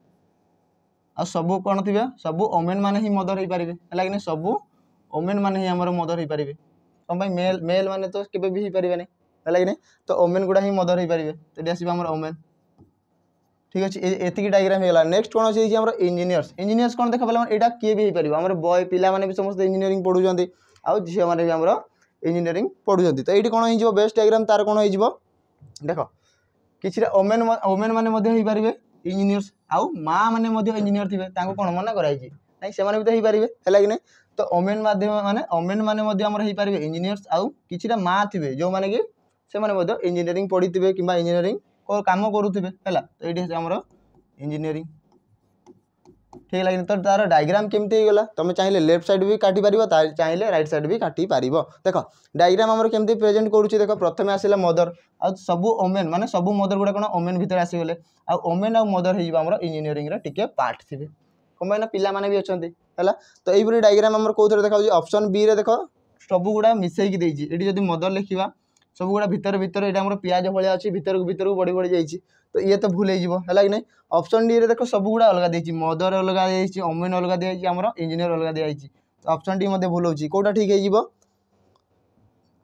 आ सबू कौन थे सबू ओमेन मैंने ही मदर हो पारे है कि नहीं सबू ओमेन मैंने ही आमर मदर हो पारे कौन मेल मेल मैंने तो केवे भी हो पारे है कि नहीं तो ओमेन गुड़ा ही मदर हो पारे तो ये आसबे आमर ओमेन ठीक अच्छे ये डायग्राम होगा नेक्स्ट कौन अच्छी इंजीनियर्स इंजीनियर्स कौन देख पाला यहाँ किए भी हो पारे आमर बॉय पिला भी समस्त इंजीनियरिंग पढ़ुं आउ झील मैंने भी आमर इंजीनियरिंग पढ़ुं तो ये कौन हो बेस्ट डायग्राम तार कौन हो देख कि ओमेन ओमेन मैंने पारे इंजीनियर्स आउ माँ मैंने इंजीनियर थे कौन मना कराई नहीं से भी तो हो पारे है कि नहीं तो ओमेन माध्यम ओमेन मैंने आमर हो पारे इंजीनियर्स आउ कि माँ थे जो मैंने कि से इंजीनियरिंग पढ़ी थे कि इंजीनियरिंग काम करुवे है तो ये आमर इंजीनियरिंग ठीक लगे तो तार डायग्राम केमती गला तुम चाहिए लेफ्ट साइड भी काटी पार चाहिए राइट साइड भी काटी पार देख डायग्राम आमर केमती प्रेजेंट करुच्ची देख प्रथम आसला मदर आ सबू ओमेन माने सबू मदर गुड़ा कौन ओमेन भितर आसीगले आ ओमेन आ मदर हो इंजीनियरिंग टिके पार्ट थे कम पिला माने भी अच्छा है तो यही डायग्राम आमर कौन देखा ऑप्शन बी रे देख सबू गुड़ा मिसेक देती ये जब मदर लिखा सब गुड़ा भितर भितर ये आम पियाज भाया अच्छी भितर भितर को बढ़ी बढ़ी जाइए तो ये तो भूल है कि नहीं ऑप्शन डी रे देख सब गुड़ा अलग देती मदर अलग दिखाई ओमेन अलग दिखाई आम इंजीनियर अलग दिखाई तो ऑप्शन डी मत भूल हो कौटा ठीक है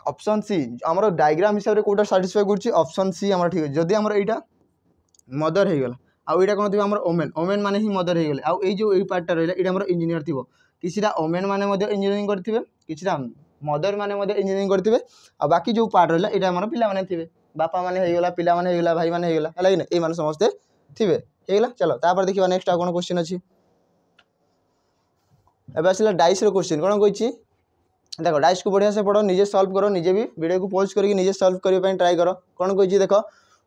ऑप्शन सी आमर डायग्राम हिसाब से कौटा साटिस्फाई कर ऑप्शन सी आम ठीक है जदि आम यहाँ मदर हो गला आउ यहाँ कौन थी आम ओमेन ओमेन मैंने ही मदर हो गले आउ जो पार्टा रहा ये आम इंजीनियर थी किसी ओमेन मैंने इंजीनियरिंग करेंगे किसी मदर मैंने इंजीनियरिंग करेंगे आ बाकी जो पार्ट रहा ये आम पे थे बापा मैंने होगा पिला भाई मैंने होगा है कि ये समस्ते थे होगा चलो तापर देखा नेक्स्ट कौन क्वेश्चन अच्छी एबे आसला डाइस रो क्वेश्चन कोन कहछि देखो डाइस को बढ़िया से पढ़ो निजे सॉल्व करो निजे भी वीडियो को पॉज करके निजे सॉल्व करबा पई ट्राई करो कोन कहछि देखो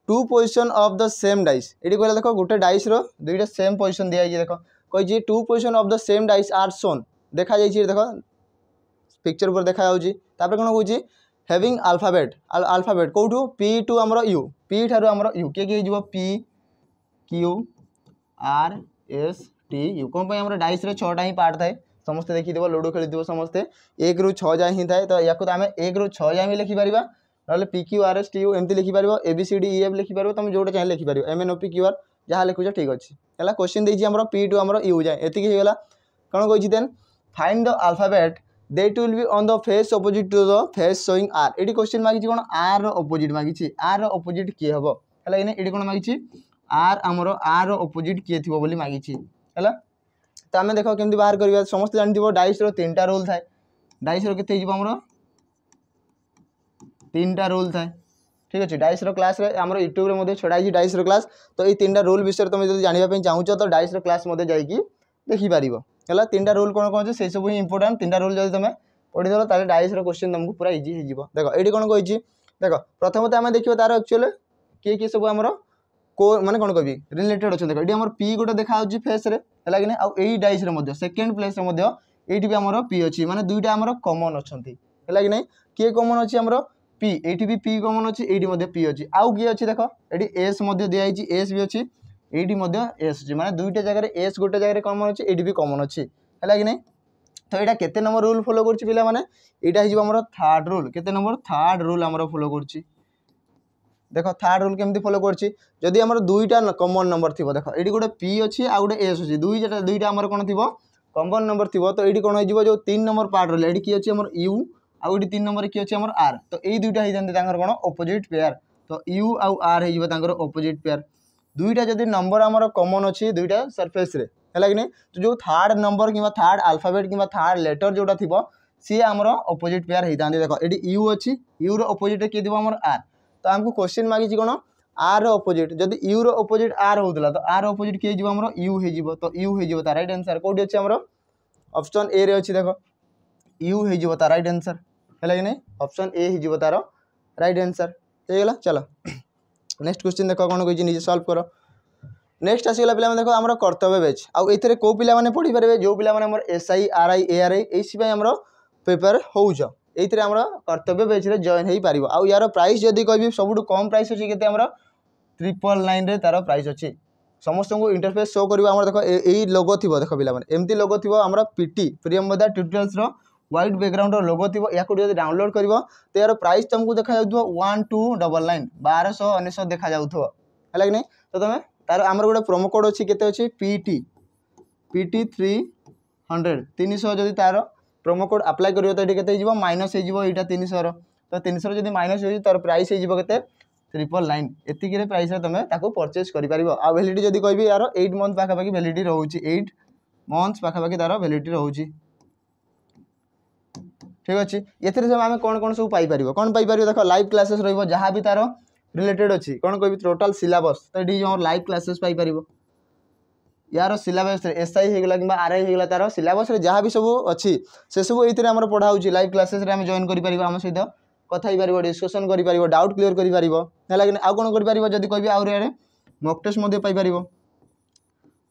two position of the same dice एडी कहला देखो गोटे डाइस रो दुईटा सेम पोजीशन दिया देखो कहछि two position of the same dice are shown देखा जाइछि देखो पिक्चर पर देखा जाउछि तापर कोन कहछि हैविंग अल्फाबेट कोठू पी टू हमरो यू पी थारो हमरो यू के हिजबो P Q R S T U कोन पई हमरो डाइस रे 6टा ही पार्ट थाए समस्त देखि देबो लूडो खेली देबो समस्त 1 रु 6 जाय ही थाए तो याको तो हमें 1 रु 6 जाय में लिखि परिबा नले P Q R S T U एमती लिखि परिबो A B C D E F लिखि परिबो तुम जोटा चाहे लिखि परिबो M N O P Q R जहाँ लिखुछ ठीक अछि हला क्वेश्चन देछि हमरो पी टू हमरो यू जाय एति कि गेला कोन कहछि then find the alphabet that will be on the face opposite to the face showing R एडी क्वेश्चन मागिछि कोन आर रो ऑपोजिट मागिछि आर रो ऑपोजिट की हबो हला इने एडी कोन मागिछि आर हमरो आर रो ऑपोजिट की थिबो बोली मागिछि हला तो आम देख केमती बाहर करवा समस्त जानते डाइस रो 3टा रूल थाए डाइस रो केते हिजबो हमरो 3टा रूल थाए ठीक अछि डाइस रो क्लास रे हमरो YouTube रे मध्ये छडाई डाइस रो क्लास तो ये 3टा रूल विषय तुम जदि जानिबा पई चाहूछ तो डाइस रो क्लास मध्ये जाई कि देखि पारिबो हला 3टा रूल कोन कोन से सब ही इंपोर्टेंट 3टा रूल जदि तुम पढि देलो ताले डाइस रो क्वेश्चन तुमको पूरा इजी हे जिवो देखो एडी कोन कहिछि देखो प्रथमते आमे देखिबो तार एक्चुअली के सब हमरो को माने कोन कहबी रिलेटेड अछि देखो एडी हमर पी गोटे देखा होछि फेस रे हला कि नै आ एई डाइस रे मध्ये सेकंड प्लेस रे मध्ये एठी भी हमर पी अछि माने दुईटा हमर कॉमन अछंती हला कि नै के कॉमन अछि हमर पी एठी भी पी कॉमन अछि एठी मध्ये पी अछि आउ की अछि देखो एठी एस मध्ये दिया आइछि एस भी अछि एठी मध्ये एस अछि माने दुईटा जगह रे एस गोटे जगह रे कॉमन अछि एठी भी कॉमन अछि हला कि नै तो एटा केते नंबर रूल फॉलो करछि पिला माने एटा हिजबो हमर थर्ड रूल केते नंबर थर्ड रूल हमर फॉलो करछि देखो थर्ड रूल केमती फॉलो करछि जदि हमर दुईटा कॉमन नंबर थिबो देखो एडी गोटे पी अछि आ गोटे एस अछि दुईटा हमर कोन थिबो कॉमन नंबर थिबो तो एडी कोन हिजबो जो 3 नंबर पार्ट रहले एडी की अछि हमर यू आ एडी 3 नंबर की अछि हमर आर तो एई दुईटा हि जंते तांगर कोन ऑपोजिट पेयर तो यू आ आर हिजबो तांगर ऑपोजिट पेयर दुईटा जदि नंबर हमर कॉमन अछि दुईटा सरफेस रे हला कि नै तो जो थर्ड नंबर किबा थर्ड अल्फाबेट किबा थर्ड लेटर जोटा थिबो सी हमर ऑपोजिट पेयर हि दांते देखो एडी यू अछि यू रो ऑपोजिट के थिबो हमर आर तो हमको क्वेश्चन मागिछि कोन आर रो ऑपोजिट जदि यू रो ऑपोजिट आर होतला तो आर ऑपोजिट के जिवो हमरो यू हे जिवो तो यू हे जिवो ता राइट आंसर कोडी अछि हमरो ऑप्शन ए रे अछि देखो यू हे जिवो ता राइट आंसर हला कि नै ऑप्शन ए हे जिवो तार राइट आंसर हे गेला चलो नेक्स्ट क्वेश्चन देखो कोन कहि निजे सॉल्व करो नेक्स्ट आसी गेला पिला में देखो हमरो कर्तव्य बेच आ एथरे को पिला माने पढी परबे जो पिला माने हमर एसआई आरआई एआरआई एसी पय हमरो पेपर होउछ एथरे हमरो कर्तव्य बेच रे जॉइन हेई पारिबो आ यार प्राइस जदी कहबी सबुटु कम प्राइस अछि केते हमरो 999 रे तार प्राइस अछि समस्त को इंटरफेस शो करबा हमर देखो एई लोगो थिबो देखो पिला माने एम्ति लोगो थिबो हमरो पीटी प्रियमबदा ट्यूटोरियल्स रो व्हाइट बैकग्राउंड रो लोगो थिबो या को जदी डाउनलोड करबो तो यार प्राइस तुमको देखा जाउथो 1299 1299 देखा जाउथो हला कि नै तो तमे तार हमर गोटे प्रोमो कोड अछि केते अछि पीटी 300 जदी तार प्रोमो कोड अप्लाई करियो तो एटी केते हिजबो माइनस हे जिवो एटा 300 रो तो 300 जदी माइनस हे तार प्राइस हे जिवो केते 999 एति के प्राइस रे तमे ताको परचेज करि परिबो आ वैलिडिटी जदी कहबी यार 8 मंथ पाखा पाखी वैलिडिटी रहउची 8 मंथ्स पाखा पाखी तार वैलिडिटी रहउची ठीक अछि एथरे सब हम कोन कोन सब पाई परिबो कोन पाई परिबो देखो लाइव क्लासेस रहइबो जहां भी तार रिलेटेड अछि कोन कहबी टोटल सिलेबस तो एडी हमर लाइव क्लासेस पाई परिबो यार सिलेबस एसआई हे गेला किबा आरआई हे गेला तार सिलेबस रे जहां भी सब अछि से सब एथरे हमर पढा होची लाइव क्लासेस रे हम जॉइन करि परिबो हम सहित कथा ही परिबो डिस्कशन करि परिबो डाउट क्लियर करि परिबो हला कि आ कोन करि परिबो जदी कहबी आ रे मॉक टेस्ट मध्ये पाई परिबो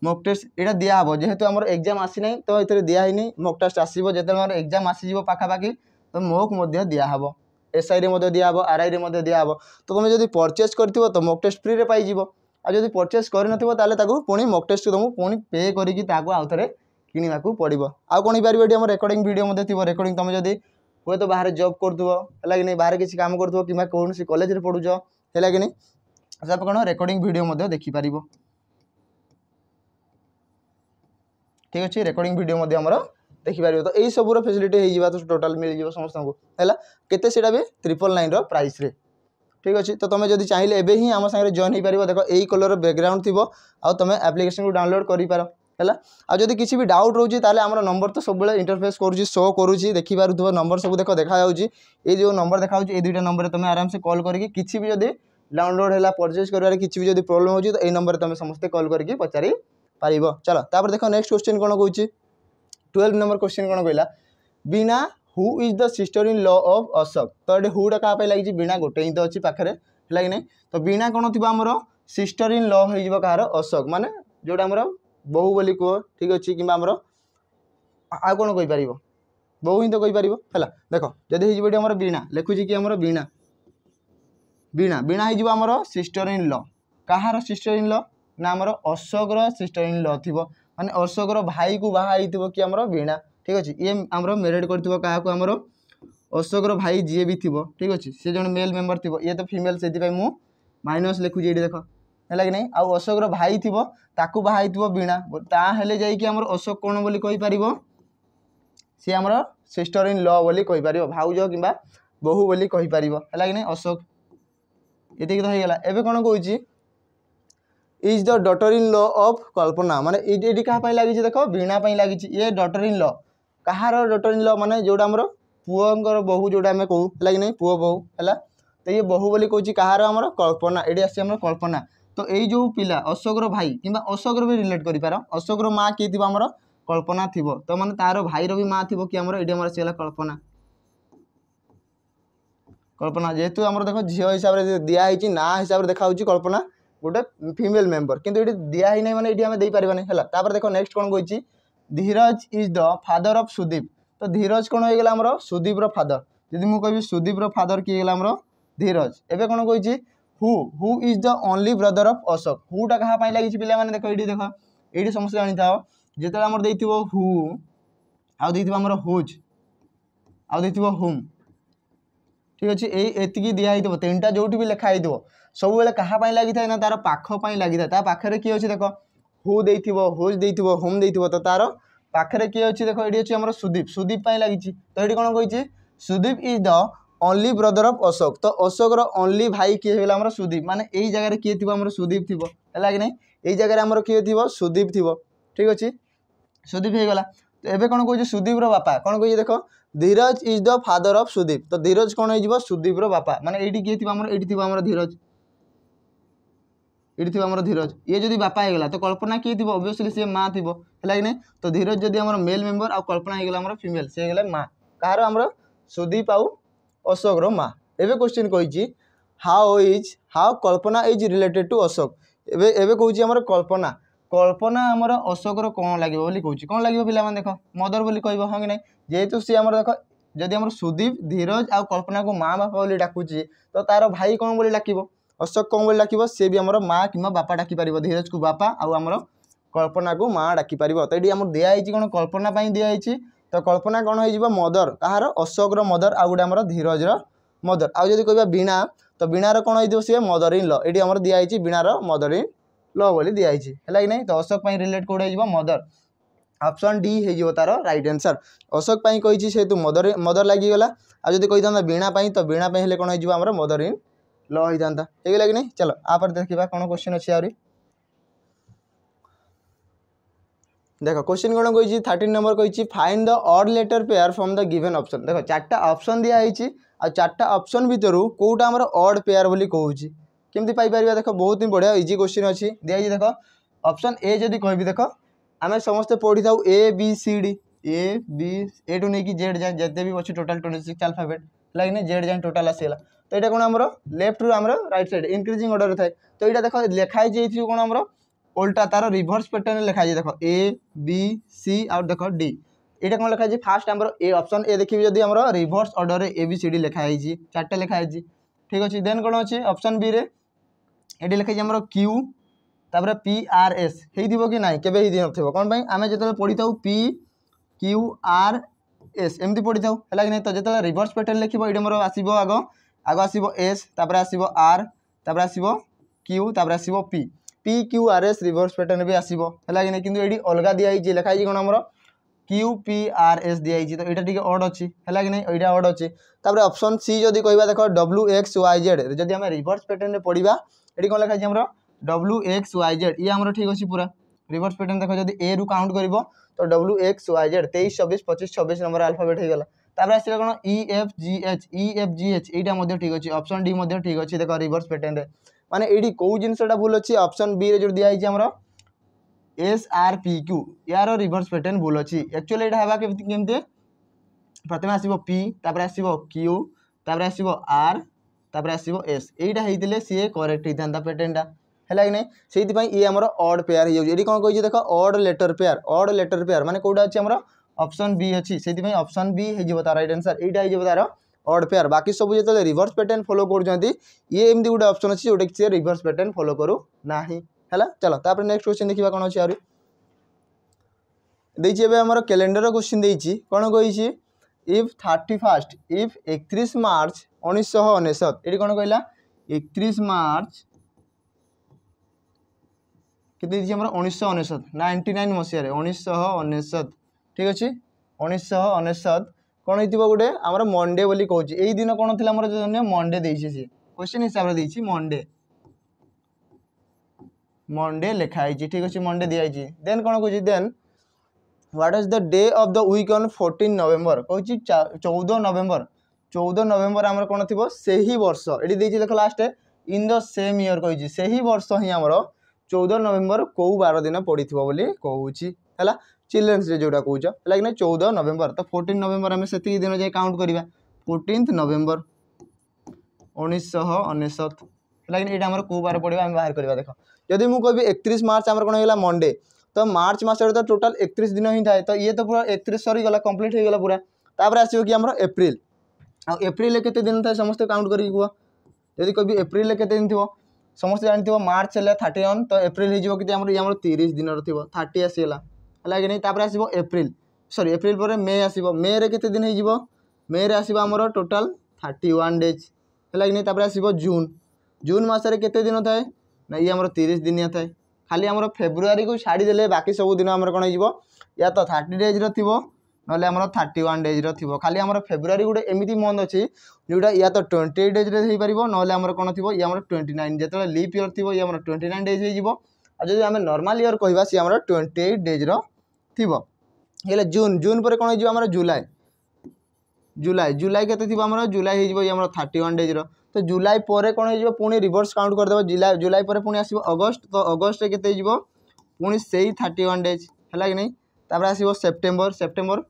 मॉक टेस्ट एटा दिया हबो जेहेतु हमर एग्जाम आसी नै तो एथरे दिया ही नै मॉक टेस्ट आसीबो जेते हमर एग्जाम आसी जिवो पाखा पाखी तो मॉक मध्ये दिया हबो एसआई रे मध्ये दिया हबो आरआई रे मध्ये दिया हबो तो तुम जदी परचेज करथिबो तो मॉक टेस्ट फ्री रे पाई जिवो आ जदी परचेज करि नथिबो ताले ताको पुनी मॉक टेस्ट तुमु पुनी पे करि कि ताको आउथरे किनिबा को पड़िबो आ कोन पारिबो एडी हमर रेकॉर्डिंग वीडियो मध्ये थिबो रेकॉर्डिंग तुम जदी होय तो बाहर जॉब करथबो हला कि नै बाहर किछि काम करथबो किबा कोनसी कॉलेज रे पढुजो हला कि नै सब कोन रेकॉर्डिंग वीडियो मध्ये देखि पारिबो ठीक अछि रेकॉर्डिंग वीडियो मध्ये हमर देखि पारिबो तो एई सबुर फैसिलिटी हे जिबा तो टोटल मिल जिवो समस्त को हला केते सेटा बे 999 रो प्राइस रे ठीक अछि तो तमे जदी चाहिले एबे ही हम संगे जॉइन ही पारिबो देखो एई कलर रो बैकग्राउंड थिबो आ तमे एप्लीकेशन को डाउनलोड करि पारो हला आ जदी किछि भी डाउट रहउची ताले हमर नंबर तो सब बेले इंटरफेस करूची शो करूची देखि पारुथबो नंबर सब देखो देखा जाउची ए जो नंबर देखा जाउची ए दुईटा नंबर रे तमे आराम से कॉल करके किछि भी जदी डाउनलोड हैला परचेज करबारे किछि भी जदी प्रॉब्लम होची तो ए नंबर रे तमे समस्त कॉल करके पचारी पारिबो चलो तापर देखो नेक्स्ट क्वेश्चन कोन कहउची 12 नंबर क्वेश्चन कौन कहला Bina who is the sister in law of Ashok तो ये हुटा क्या लगी बीणा गोटे ही तो अच्छी पाखे है कि नहीं तो बीणा कौन थी आमर सिस्टर इन लॉ हो कहार अशोक माने जोटा आमर बहु बोली कह ठीक अच्छे कि आमर आ कौन कहीपर बहु ही तो कहीपर है देख जदि हो आमर बीणा लिखुची कि आमर बीणा बीणा बीणा हो आमर sister in law Kahar sister in law ना आमर अशोक सिस्टर इन लॉ थी माने अशोक भाई को बाहा कि आमर बीणा ठीक अच्छे ये आमर मेरिड कर आमर अशोक भाई जी भी थी ठीक अच्छे सी जन मेल मेम्बर थी ये तो फीमेल से मु माइनस लिखुची ये देख है कि नहीं आउ अशोक भाई थी ताकू बाहाई बीणा ताहले जामर अशोक कौन बोली कहीपर सी आमर सिस्टर इन लॉ बोली कहीपर भाउज कि बहु बोली कहीपर है कि नहीं अशोक ये तो होगा एवं कौन कौच is the daughter in law of Kalpana माने ये क्या लगी देख बीणा लगी ये डॉटर इन लॉ कहार डॉटर इन लॉ माने जोड़ा आमर पुअर बहु जोड़ा आम कहूँ है कि नहीं पुओ बहु है तो ये बहु बोली कौच कहार आमर कल्पना ये आम कल्पना तो यही जो पिला अशोक भाई कि अशोक भी रिलेट कर अशोक माँ किए थी आमर कल्पना थी तो माने तार भाईर भी माँ थी कि आमर ये आमर सी कल्पना कल्पना जेहेतु आमर देख झील हिसाब से दिखाई ना हिसाब से देखा कल्पना गोटे फीमेल मेम्बर किंतु ये दिखाई ना मैंने ये आम दे पारे है देख नेक्स्ट कौन कही Dheeraj is the father of Sudeep तो धीरज कौन हो गला आमर सुदीप फादर जदि मुझे कह सुदीप फादर किए गला आमर धीरज एवं कौन कही who is the only brother of Ashok हुटा क्या लगी पे देख ये समस्त जानी था जो आमर दे हु आमर हुज आउ हुम ठीक अच्छे ये दिखाई तीन टा जो भी लिखाई सब बेले क्या लगी था ना तार पाखपाई लगी था पाखे किए अच्छे देख हु दे हुज दे हुम दे तो तार पाखे किए अच्छे देख ये अच्छे आमर सुदीप सुदीप लगी तो ये कौन कही Sudeep is the only brother of Ashok तो अशोक ओनली भाई किए होगा आमर सुदीप माने यही जगह किए थी आमर सुदीप थी है कि नहीं यही जगह आमर किए थी सुदीप थी ठीक अच्छे सुदीप हो गला तो ये कौन कह सुदीप बापा कौन कही देख Dheeraj is the father of Sudeep तो धीरज कौन हो सुदीप बापा माने ये किए थी आमर ये आमर धीरज ये थी आमर धीरज ये जब बापा होगा तो कल्पना किए थी ओबियसली सी माँ थी है कि नहीं तो धीरज जब आमर मेल मेम्बर आ कल्पना होगा आमर फीमेल सी होगा माँ कहार आमर सुदीप आउ अशोक माँ एवं क्वेश्चन कही how Kalpana is related to Ashok एवं कहूँ आमर कल्पना कल्पना आमर अशोक कौन लगे बोली कहूँ कौन लगे पे देख मदर बोली कह हाँ कि नहीं जेहेतु सी आमर देख जदि आमर सुदीप धीरज आ कल्पना को माँ बापा बोली डाकुची तो तार भाई कौन बोली डाक अशोक कौन बोली डाक सी भी आमर माँ कि बापा डाकिपर धीरज को बापा आमर कल्पना को माँ डाकिपर तो ये आम दिखाई कौन कल्पना दिखाई तो कल्पना कौन हो मदर कहार अशोक मदर आउ गोटे आमर धीरज मदर आउ जब कह बीणा तो बीणार कौन हो सी मदर इन लॉ ये आमर दिखाई बीणार मदर इन लॉ बोली दिखाई है कि नहीं तो अशोक रिलेट कौट हो मदर ऑप्शन डी हो तार राइट आंसर अशोक कही से मदर मदर लगिगला आ जब कही था बीणा तो बीणा हेल्ले कौन हो मदर इन लॉ होता है कि नहीं चलो आप देखा कौन क्वेश्चन अच्छे आहरी देख क्वेश्चन कौन कही 13 नंबर कही find the odd letter pair from the given option देख चार्टा ऑप्शन दिखाई आ चार्टा ऑप्शन भितर कौटा आमर ऑड पेयर बोली कहूँ केमती पाइपर देख बहुत ही बढ़िया इजी क्वेश्चन अच्छी दिखाई देख ऑप्शन ए जदि कहि देख आम समस्ते पढ़ी था A B C D A to नहीं जेड जाए जिते भी अच्छे टोटाल 26 अल्फाबेट है कि जेड जाए टोटाल आसीगला तो यहाँ कौन आमर लेफ्ट रु आमर राइट साइड इंक्रीजिंग ऑर्डर थाए तो यहाँ देख लिखाई कौन आमर उल्टा तार रिभर्स पैटर्न लिखाई देख ए बी सी आउ देख डी ये कौन लिखाई फास्ट आमर ए ऑप्शन ए देखिए जब आमर reverse order A B C D लिखाई चार्टे लिखाई ठीक अच्छे देन कौन अच्छे ऑप्शन बी रे ये लिखाई आमर क्यू तापर पी आर एस हो कि ना केवे हो कौन आम जो पढ़ी था पी क्यू आर एस एमती पढ़ी था है कि नहीं तो जो रिभर्स पैटर्न लिखो ये मोर आसो आग आग आसो एस तापर आसो आर तापर आसो क्यू तापर आसो P P Q R S reverse pattern भी आसो है कि नहीं किंतु ये अलग दिखाई लिखाई कौन आमर क्यू पी आर एस दिखाई तो यहाँ टी अड अच्छी है कि नहीं यहाँ अड अच्छी तापर ऑप्शन सी जदि कह देख डब्ल्यू एक्स वाई जेड जदि आम रिभर्स पैटर्न में पढ़ा ये कौन लिखाई आमर डब्ल्यू एक्स वाई जेड ये आमर ठीक अच्छे पूरा रिभर्स पैटर्न देख जब ए रु काउंट कर तो W X Y Z 23 24 25 26 number alphabet होगा तापर आस कौन ई एफ जी एच यहाँ ठीक अच्छे ऑप्शन डी ठीक अच्छे देख रिभर्स पैटर्न माने ये कौ जिनसा भूल अच्छी ऑप्शन बी रे जो दिखाई आमर SRPQ यार रिवर्स पैटर्न भूल अच्छी एक्चुअली यहाँ हवा केमती प्रथम आसो P तापर आसो Q तापर आसो R तापर आसो S यहीटा होते सी करेक्ट होता था पैटर्नटा है कि नहीं से ये आम ऑड पेयर हो जाए कौन कही देख ऑड लेटर पेयर माने कौटा अच्छे आम ऑप्शन बी अच्छी से ऑप्शन बी हो तार राइट आंसर यहीटा हो तार ऑड पेयर बाकी सब जो रिवर्स पैटर्न फॉलो कर ये एमती गोटे ऑप्शन अच्छी जोटा कि रिवर्स पैटर्न फॉलो करू ना है चलो तापर नेक्स्ट क्वेश्चन देखा कौन अच्छे देखिए आम कैलेंडर क्वेश्चन देती कौन कही इफ 31 मार्च 1999 ये कौन कहला 31 मार्च केते 1999 मसीह 1999 ठीक अच्छे 1999 कौन हो गोटे आम मंडे बोली कौच यही दिन कौन थी आम मंडे देसी सी क्वेश्चन हिसाब से मंडे मंडे लिखाई ठीक अच्छे मंडे दिखाई देन कौन कह then what is the day of the week on 14 November कौच 14 नवेम्बर आम कौन थी से ही वर्ष ये देख last in the same year कही से ही वर्ष ही आमर 14 नवेम्बर कौ बार दिन पड़ी बोली कहूँ है चिल्ड्रेन्स डे जोटा कौच है कि 14 नवेम्बर तो 14 नवेम्बर आम से दिन जाए काउंट करवा 14 नवेम्बर 1999 है ये आम कौ बार पड़ा आम बाहर करवा देख जदि मुझे 31 मार्च आम कौन होगा मंडे तो मार्च मसर तो टोटाल 31 दिन ही थाए तो ये तो पूरा 31 सरीगला कंप्लीट हो गला पूरा तापर आसो कि आम एप्रिल एप्रिल के दिन था समस्त काउंट करके कह जदि कह एप्रिल के दिन थी समस्त जानी मार्च है 31 तो एप्रिल हो ये 30 दिन थी 30 आसीगला है कि नहीं तापर आसो एप्रिल सॉरी एप्रिल पर मे आसो मे रे केते दिन हो मे रे आसो आमर टोटाल 31 डेज है कि नहीं तापर आसो जून जून मसरे केते दिन थाए ना ये आमर 30 दिन थाए खाली आमर फेब्रुआरी को छाड़ीदे बाकी सब दिन आमर कौन हो या तो 30 डेज रो ना आमर 31 डेज रो खाली आमर फेब्रुआरी गोटे एमती मंथ अच्छी जोटा या तो 28 डेज हो पार ना आमर कौन थी ये आमर 29 जो लीप इयर थी ये आमर 29 डेज हो जब आम नॉर्मल इयर कहवा सी आमर 28 डेज रो जून जून पर कौन हो जुलाई जुलाई जुलाई के आमर जुलाई हो ये आमर 31 डेज रो तो जुलाई पर कौन हो पुणी रिवर्स काउंट करदे जुलाई जुलाई पर पुणी आसो अगस्ट तो अगस्ट के पुणी से 31 डेज है कि नहीं तापर आसो सेप्टेम्बर सेप्टेम्बर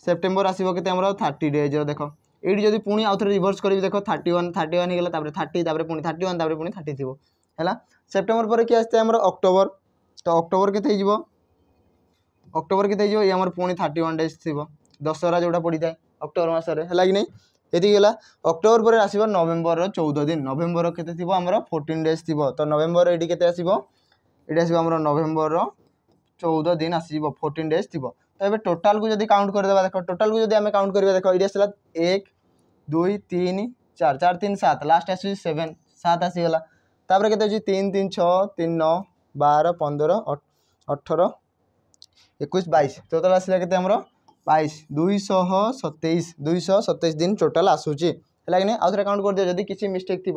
सेप्टेम्बर आसो के 30 डेज देख ये जब पुणी आउ थे रिवर्स करी देख 31 31 होगा 30 पुणी 31 पुणी 30 थी है सेप्टेम्बर पर किए आसते अक्टोबर तो अक्टोबर के अक्टोबर के ये आम पुणी 31 डेज थी दशहरा जोटा पड़ी था अक्टोबर मसरे है कि नहीं ये गला अक्टोबर पर आसो नवेम्बर 14 दिन नवेम्बर के आम 14 डेज थी तो नवेम्बर ये के आसो आम नवेम्बर 14 दिन आसो 14 डेज थी तो ये टोटाल को जब काउंट करदे देख टोटाल को जब आम काउंट करवा देख ये आसला 1 2 3 4 4 3 7 लास्ट आस 7 7 आसीगला तापर के 3 3 6 3 9 12 15 18 21 22 टोटाल आसला के 22 227 दिन टोटाल आसूची है कि नहीं आउ थे काउंट कर दियो जदि किसी मिस्टेक थी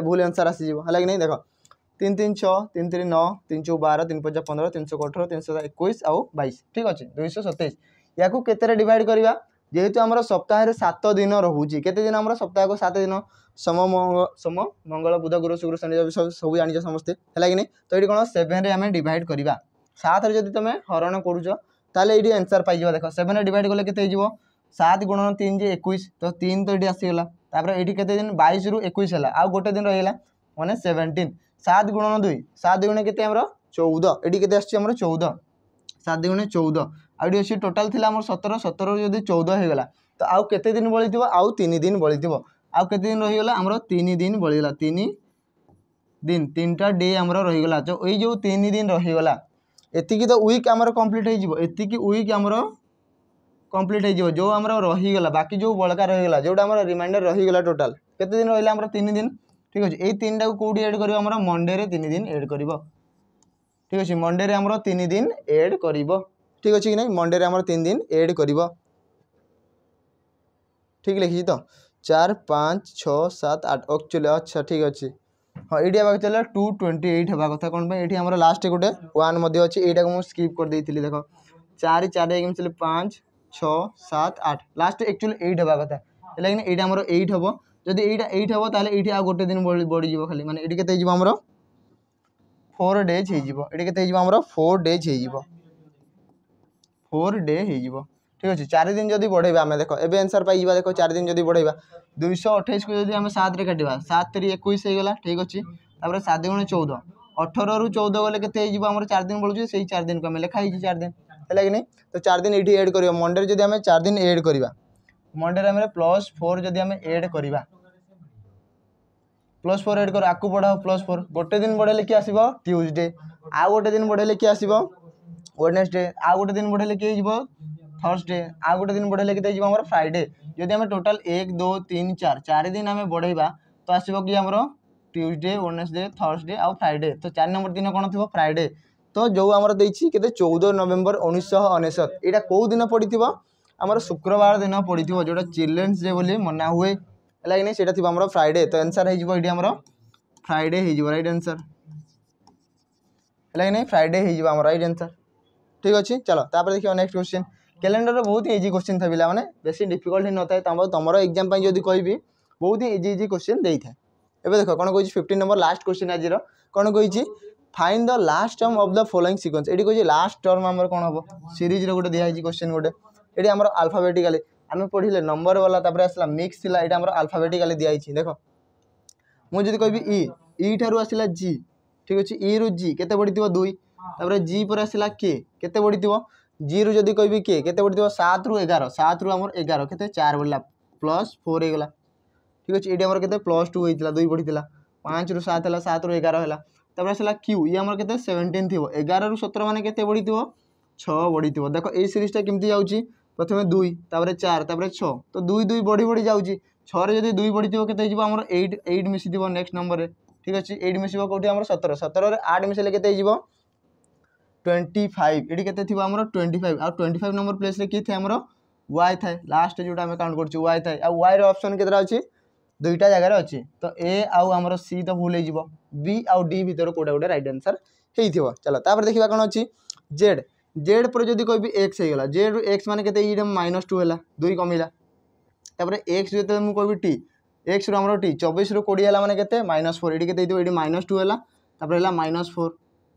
भूल आंसर आसीज है कि नहीं देख 3 3 6 3 3 9 3 4 12 3 5 15 318 321 आउ 22 ठीक अच्छे 227 या केते डिवाइड करवा जेहेतु आम सप्ताह 7 दिन रोचे केते दिन आम सप्ताह को 7 दिन सोम मंगल बुध गुरु शुक्र शनि सब जान समस्ते है कि नहीं तो ये कौन 7 आम डिवाइड करवा 7 जब तुम हरण करुच ताले ये आंसर पाई देख 7 डिवाइड कले के 7 गुणन 3 जे 21 तो 3 तो ये आसीगला तापर ये के दिन 22 रु 21 है आउ गोटे दिन रहीगला मैंने 17 7 गुणन 2 7 गुणे के 14 ये के 14 7 गुणे 14 आउटी अच्छी टोटाल थी 17 17 जब 14 होगा तो आउ केते दिन बड़ी आउ 3 दिन बड़ी आउ केते दिन रहीगला आमर 3 दिन बड़ीगला 3 दिन 3टा डे आमर रहीगला तो ये जो 3 दिन रहीगला एतिकी तो वीक आमर कंप्लीट हो एतिकी वीक आमर कंप्लीट हो जो आमर रहीगला बाकी जो बड़का रहीगला जोटा आमर रिमाइंडर रहीगला टोटाल केते दिन रहीला आमर 3 दिन ठीक अच्छे ये 3 टा कौटी एड कर मंडे रे 3 दिन एड कर ठीक अच्छे मंडे रे आमर 3 दिन एड कर ठीक अच्छे कि नहीं मंडे रे आमर 3 दिन एड कर ठीक लिखी तो 4 5 6 7 8 एक्चुअली अच्छा ठीक अच्छे हाँ ये आवाक चल 228 हवा कथा कौन ये आम लास्ट गोटे 1 अच्छे यहाँ को मुझे स्किप कर देती देख 4 4 चले 5 6 7 8 लास्ट एक्चुअली 8 हवा कथा है कि ये आम 8 हम जब यहाँ 8 हम ताले ये गोटे दिन बढ़ी खाली माने ये के आमर 4 डेज हो ये आमर 4 डेज हो 4 डे हो ठीक अच्छे 4 दिन जब बढ़ेगा आम देख ए आंसर पाइबा देख 4 दिन जब बढ़ेगा 228 को जब आम 7 काटा 7 3 21 होगा ठीक अच्छे 7 गुणे 14 18 रु 14 गले के आम 4 दिन बढ़ू से 4 दिन को आम लिखाई 4 दिन है कि नहीं तो 4 दिन ये एड कर मंडे जब आम 4 दिन एड करवा मंडे आम +4 जब आम एड करवा +4 एड कर आपको बढ़ाओ +4 गोटे दिन बढ़ेले किए आसो ट्यूजडे आउ गोटे दिन बढ़ेले किए आसो वेडनेसडे आउ गोटे दिन बढ़ेले किए थर्सडे आउ गोटे दिन बढ़ेले किए आम फ्राइडे जदि आम टोटाल 1 2 3 4 4 दिन आम बढ़ेगा तो आसो कि आम ट्यूजडे वेडनेसडे थर्सडे आउ फ्राइडे तो 4 नंबर दिन कौन थी फ्राइडे तो जो आमर देखिए के 14 नवेम्बर 1999 यहाँ कौ दिन पड़ी आमर शुक्रवार दिन पड़ी जोटा चिल्ड्रेन्स डे बोली मना हुए है कि नहीं से आम फ्राइडे तो आंसर हो फ्राइडे हो राइट आंसर है कि नहीं फ्राइडे हो राइट आंसर ठीक अच्छे चलो तापर देखिए नेक्स्ट क्वेश्चन कैलेंडर बहुत ही इजी क्वेश्चन था पिला माने बेसी डिफिकल्ट न था तुम एग्जाम जब कहि बहुत ही इजी इजी क्वेश्चन दे था एबे देखो कौन कही 15 नंबर लास्ट क्वेश्चन आज कौन कही find the last term of the following sequence ये कही लास्ट टर्म आम कौन हम सीरीज गोटे दिखाई क्वेश्चन गोटे ये आम अल्फाबेटिकली आम पढ़ले नंबर वाला तापर आसला मिक्स थी यहाँ आम अल्फाबेटिकली दिखाई देख मुझे कहि ई ठारू आसला जी ठीक अच्छे ई रु जी केते बढ़ी 2 तापर जी पर आसला के केते बढ़ी जी रु जदि कहि के केते बढ़ी 7 रु 11 7 रु आमर 11 केते 4 बढ़ला +4 हो गला ठीक अच्छे ये आमर केते +2 होइतिला 2 बढ़ीला 5 रु 7 है 7 रु 11 है तापर आसला क्यू ये आमर केते 17 थी 11 रु 17 माने केते बढ़ी 6 बढ़ी देखो ये सीरीजटा केमती जाउची प्रथमे 2 तापर 4 तापर 6 तो 2 2 बढ़ी बढ़ी जाउची 6 रे जदि 2 बढ़ी केते हिजो आमर 8 मिसी नेक्स्ट नंबर रे ठीक अच्छे 8 मिसिबो कोठी आमर 17 17 रे 8 मिसले केते हिजो 25 ये केते थिबो आमर 25 आ 25 नंबर प्लेस रे की थे आमर y थाए लास्ट जोटा आम काउंट करछु y थाए आ y रे ऑप्शन केतरा अछि दुईटा जगह रे अछि तो a आउ आमर c तो भूल हिजो b आउ d भीतर कोडा कोडा राइट आंसर हेइथिबो चलो तापर देखिबा कोन अछि z z पर जदि कहबी x हे गेला z रु x माने केते ई -2 हैला 2 कमिला तापर x जते मु कहबी t x रु आमर t 24 रु 20 हैला माने केते -4 एडी केते हिजो एडी -2 हैला तापर हैला -4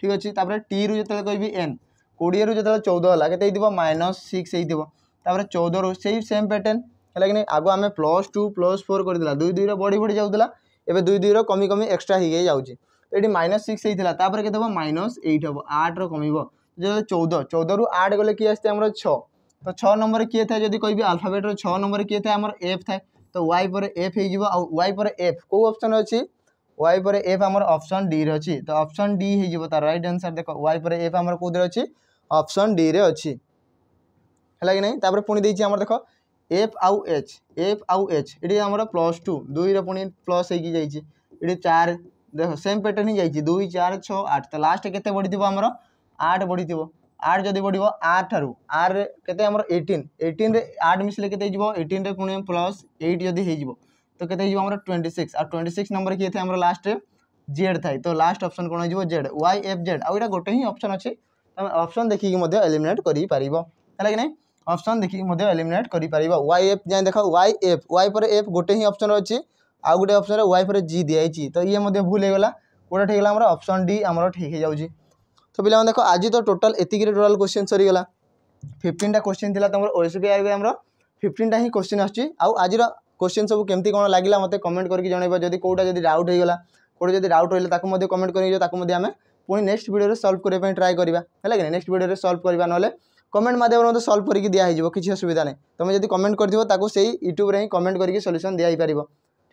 ठीक अच्छे तापर टी रु जो कहि एन 20 रु जो 14 है केते -6 हो तापर 14 रु से सेम पैटर्न है कि नहीं आगो आम +2 +4 करदेला 2 2 बढ़ी बढ़ी जाऊला एबे 2 2 कमी कमी एक्सट्रा हो गई जाऊँगी तो ये -6 होता तापर केते -8 हम 8 कमिबो जो 14 14 रु 8 गले किए आसते आमर 6 तो 6 नंबर किए था जब कहि अल्फाबेट रो 6 नंबर किए था आमर एफ था तो y पर एफ हो y पर एफ को ऑप्शन अच्छी y पर एफ आमर ऑप्शन डी रे अछि तो ऑप्शन डी हो तार राइट आंसर देखो y पर एफ आमर कोदरे अछि ऑप्शन डी रे अछि हैला कि नहीं तापर पुनी देछि आमर देखो एफ आउ एच एडी आमर +2 2 रे पुनी प्लस हेकी जाइछि एडी 4 देखो सेम पैटर्न ही जाइछि 2 4 6 8 तो लास्ट केते बढ़िथिबो आमर 8 बढ़िथिबो 8 जदि बढ़िबो 8 ठारू आर केते आमर 18 रे 8 मिसले केते हिजबो 18 रे पुनी +8 जदि हेजिबो तो केते हिजबो आमर 26 आ 26 नंबर किए थे आमर लास्ट जेड थाए तो लास्ट ऑप्शन कोन हिजबो जेड वाई एफ जेड आ एटा गोटे ही ऑप्शन अछि तमे ऑप्शन देखि के मध्ये एलिमिनेट करि परिबो हैला कि नहीं ऑप्शन देखि के मध्ये एलिमिनेट करि परिबो वाई एफ जाय देखो वाई एफ वाई पर एफ गोटे ही ऑप्शन अछि आ गोटे ऑप्शन रे वाई पर जी दिया आइछि तो ये मध्ये भूल हे गेला कोडा ठीक गेला आमर ऑप्शन डी आमर ठीक हे जाउछि तो पिला देखो आज तो टोटल एतिक टोटल क्वेश्चन सरी गेला 15 टा क्वेश्चन थिला तमर ओएसबीआई रे आमर 15 टा ही क्वेश्चन आछि आ आज क्वेश्चन सब केमती कौन लगे मत कमेंट करके जनइबा जदि कोटा जदि डाउट होगा कोटे जदि डाउट रही ताकू मध्य कमेंट करके आम पुणी नेक्स्ट वीडियो सॉल्व करने ट्राए करवा है कि नेक्स्ट वीडियो सॉल्व करवा ना कमेंट माध्यम मत सॉल्व करके दिखाई किसी असुविधा नहीं तुम जब कमेंट कर से यूट्यूब रे ही कमेंट करके सॉल्यूशन दिखाई पार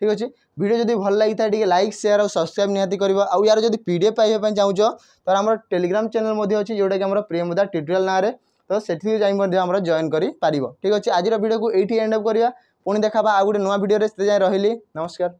ठीक अच्छे वीडियो जब भल लगी था लाइक शेयर और सब्सक्राइब निहाती कर यार जब पीडीएफ पाइबा चाहूँ तो आम टेलीग्राम चैनल अच्छी जोटा कि आम प्रियमदा ट्यूटोरियल ना तो से जॉइन कर ठीक अच्छे आज वीडियो को ये एंड अप करवा पुणी देखा आ गोटे नुआ वीडियो से रही नमस्कार।